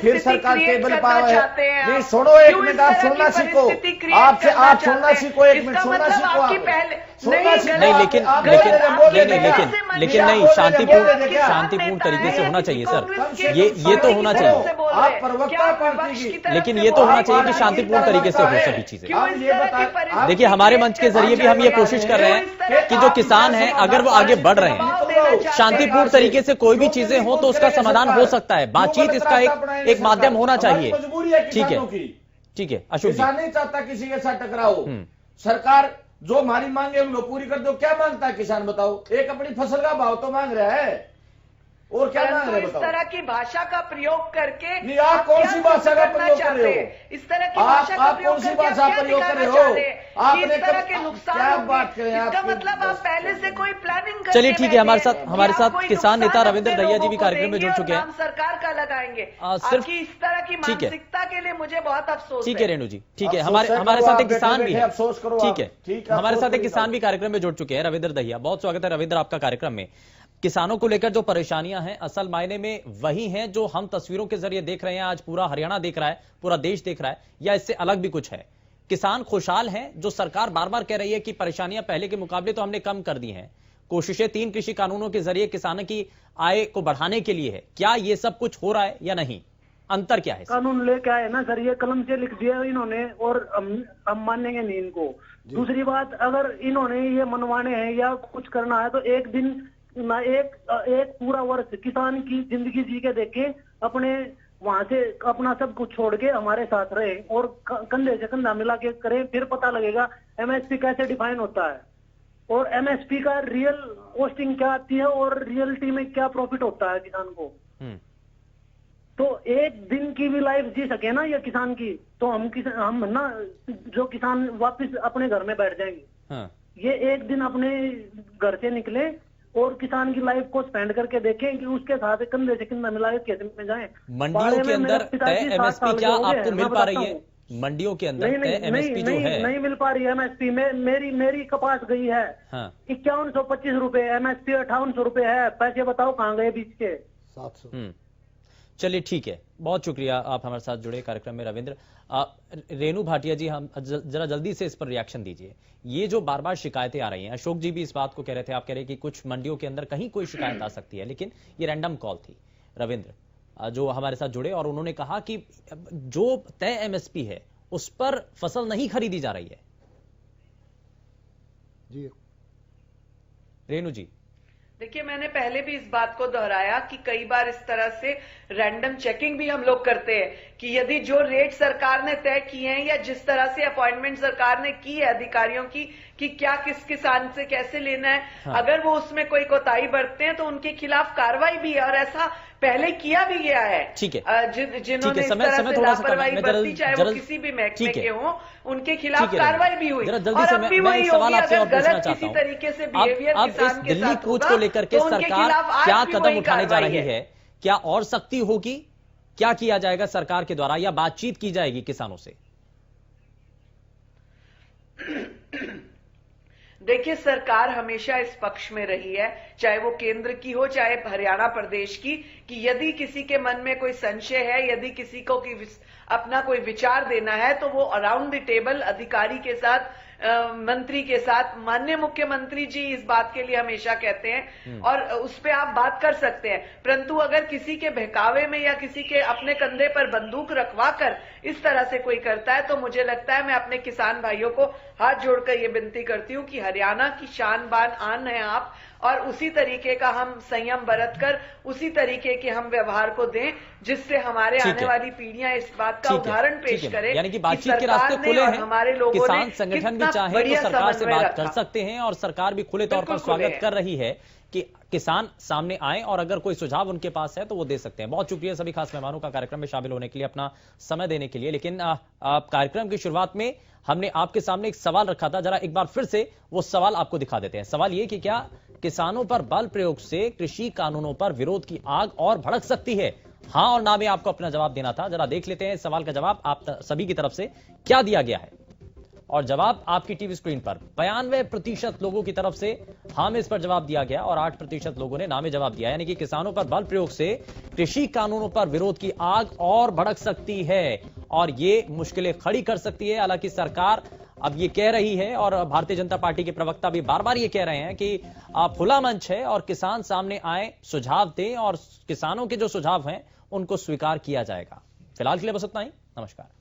फिर सरकार टेबल पावर है, नहीं सुनो एक मिनट, आप सुनना सीखो, आप सुनना सीखो, एक मिनट सुनना सीखो, नहीं लेकिन नहीं, शांतिपूर्ण तरीके से होना चाहिए सर, ये तो होना चाहिए, आप प्रवक्ता पार्टी की, लेकिन ये तो होना चाहिए कि शांतिपूर्ण तरीके से हो सभी चीजें। देखिए हमारे मंच के जरिए भी हम ये कोशिश कर रहे हैं कि जो किसान हैं अगर वो आगे बढ़ रहे हैं, शांतिपूर्ण तरीके से कोई भी चीजें हो तो उसका समाधान हो सकता है, बातचीत इसका एक माध्यम होना चाहिए। ठीक है अशोक जी, किसान नहीं चाहता किसी के साथ टकराव, सरकार जो हमारी मांग है उनको पूरी कर दो। क्या मांगता है किसान बताओ? एक अपनी फसल का भाव तो मांग रहा है, और क्या मांग रहे हैं? इस तरह की भाषा का प्रयोग करके नहीं, आप कौन सी भाषा का प्रयोग कर रहे हो? इस तरह की भाषा का प्रयोग कौन सी भाषा प्रयोग कर रहे हो? आपने इस तरह के नुकसान क्या बात करें, इसका मतलब आप पहले से कोई प्लानिंग। चलिए ठीक है, हमारे साथ किसान नेता रविंद्र दहिया जी भी कार्यक्रम में जुड़ चुके हैं। सरकार का लगाएंगे सिर्फ इस तरह की मानसिकता के लिए मुझे बहुत अफसोस। ठीक है रेणु जी, ठीक है, हमारे साथ एक किसान भी है, अफसोस करो, ठीक है, हमारे साथ एक किसान भी कार्यक्रम में जुड़ चुके हैं, रविंद्र दहिया। बहुत स्वागत है रविंद्र आपका कार्यक्रम में। किसानों को लेकर जो परेशानियां हैं असल मायने में वही हैं जो हम तस्वीरों के जरिए देख रहे हैं, आज पूरा हरियाणा देख रहा है, पूरा देश देख रहा है, या इससे अलग भी कुछ है? किसान खुशहाल हैं, जो सरकार बार बार कह रही है कि परेशानियां पहले के मुकाबले तो हमने कम कर दी हैं, कोशिशें 3 कृषि कानूनों के जरिए किसानों की आय को बढ़ाने के लिए है, क्या ये सब कुछ हो रहा है या नहीं? अंतर क्या है? कानून लेके आए ना सर, ये कलम से लिख दिया इन्होंने और हम मानेंगे नहीं इनको। दूसरी बात, अगर इन्होंने ये मनवाने हैं या कुछ करना है तो एक दिन ना, एक पूरा वर्ष किसान की जिंदगी जी के देखे, अपने वहां से अपना सब कुछ छोड़ के हमारे साथ रहे और कंधे से कंधा मिला के करें, फिर पता लगेगा एमएसपी कैसे डिफाइन होता है और एमएसपी का रियल कॉस्टिंग क्या आती है और रियलिटी में क्या प्रॉफिट होता है किसान को। तो एक दिन की भी लाइफ जी सके ना ये किसान की, तो हम ना जो किसान वापस अपने घर में बैठ जाएंगे। ये एक दिन अपने घर से निकले और किसान की लाइफ को स्पेंड करके देखें कि उसके साथ कंधे से कंधा मिला के कैसे में जाए। मंडियों के अंदर तय एमएसपी क्या आपको मिल पा रही है? मंडियों के अंदर तय एमएसपी जो है नहीं मिल पा रही है एमएसपी में। मेरी कपास गई है 5125 रुपए, एमएसपी 5800 रुपए है। पैसे बताओ कहाँ गए बीच के? 700। चलिए ठीक है, बहुत शुक्रिया आप हमारे साथ जुड़े कार्यक्रम में। रविंद्र, रेणु भाटिया जी, हम जरा जल्दी से इस पर रिएक्शन दीजिए। ये जो बार बार शिकायतें आ रही हैं, अशोक जी भी इस बात को कह रहे थे, आप कह रहे हैं कि कुछ मंडियों के अंदर कहीं कोई शिकायत आ सकती है, लेकिन ये रैंडम कॉल थी। रविंद्र जो हमारे साथ जुड़े और उन्होंने कहा कि जो तय एमएसपी है उस पर फसल नहीं खरीदी जा रही है। जी रेणु जी, देखिए, मैंने पहले भी इस बात को दोहराया कि कई बार इस तरह से रैंडम चेकिंग भी हम लोग करते हैं कि यदि जो रेट सरकार ने तय किए हैं या जिस तरह से अपॉइंटमेंट सरकार ने की है अधिकारियों की कि क्या किस किसान से कैसे लेना है, अगर वो उसमें कोई कोताही बरतते हैं तो उनके खिलाफ कार्रवाई भी है और ऐसा पहले किया भी गया है। ठीक है, जिन्होंने इस तरह से लापरवाही बरती, चाहे वो किसी भी महकमे के हों, उनके खिलाफ कार्रवाई भी हुई और अब भी वही होगी अगर गलत किसी तरीके से बिहेवियर किसान के दिल्ली साथ कूच होगा को लेकर के तो उनके सरकार खिलाफ आज क्या भी कदम वही उठाने जा रही कार्रवाई है? क्या और सख्ती होगी? क्या किया जाएगा सरकार के द्वारा या बातचीत की जाएगी किसानों से? देखिए, सरकार हमेशा इस पक्ष में रही है, चाहे वो केंद्र की हो चाहे हरियाणा प्रदेश की, कि यदि किसी के मन में कोई संशय है, यदि किसी को अपना कोई विचार देना है तो वो अराउंड द टेबल अधिकारी के साथ, मंत्री के साथ, माननीय मुख्यमंत्री जी इस बात के लिए हमेशा कहते हैं और उस पे आप बात कर सकते हैं। परंतु अगर किसी के बहकावे में या किसी के अपने कंधे पर बंदूक रखवा कर इस तरह से कोई करता है तो मुझे लगता है, मैं अपने किसान भाइयों को हाथ जोड़कर ये विनती करती हूँ कि हरियाणा की शान बान आन है आप, और उसी तरीके का हम संयम बरत कर उसी तरीके के हम व्यवहार को दें जिससे हमारे आने वाली पीढ़ियां इस बात का उदाहरण पेश करें। यानी कि बातचीत के रास्ते खुले हैं, हमारे लोगों किसान संगठन भी चाहे तो सरकार से बात कर सकते हैं और सरकार भी खुले तौर पर स्वागत कर रही है कि किसान सामने आए और अगर कोई सुझाव उनके पास है तो वो दे सकते हैं। बहुत शुक्रिया सभी खास मेहमानों का कार्यक्रम में शामिल होने के लिए, अपना समय देने के लिए। लेकिन कार्यक्रम की शुरुआत में हमने आपके सामने एक सवाल रखा था, जरा एक बार फिर से वो सवाल आपको दिखा देते हैं। सवाल ये कि क्या किसानों पर बल प्रयोग से कृषि कानूनों पर विरोध की आग और भड़क सकती है? हां और ना में आपको अपना जवाब देना था। जरा देख लेते हैं इस सवाल का जवाब आप सभी की तरफ से क्या दिया गया है। और जवाब आपकी टीवी स्क्रीन पर 92% लोगों की तरफ से हां में इस पर जवाब दिया गया और 8% लोगों ने ना में जवाब दिया। यानी कि किसानों पर बल प्रयोग से कृषि कानूनों पर विरोध की आग और भड़क सकती है और ये मुश्किलें खड़ी कर सकती है। हालांकि सरकार अब ये कह रही है और भारतीय जनता पार्टी के प्रवक्ता भी बार बार ये कह रहे हैं कि खुला मंच है और किसान सामने आए, सुझाव दें और किसानों के जो सुझाव हैं उनको स्वीकार किया जाएगा। फिलहाल के लिए बस इतना ही। नमस्कार।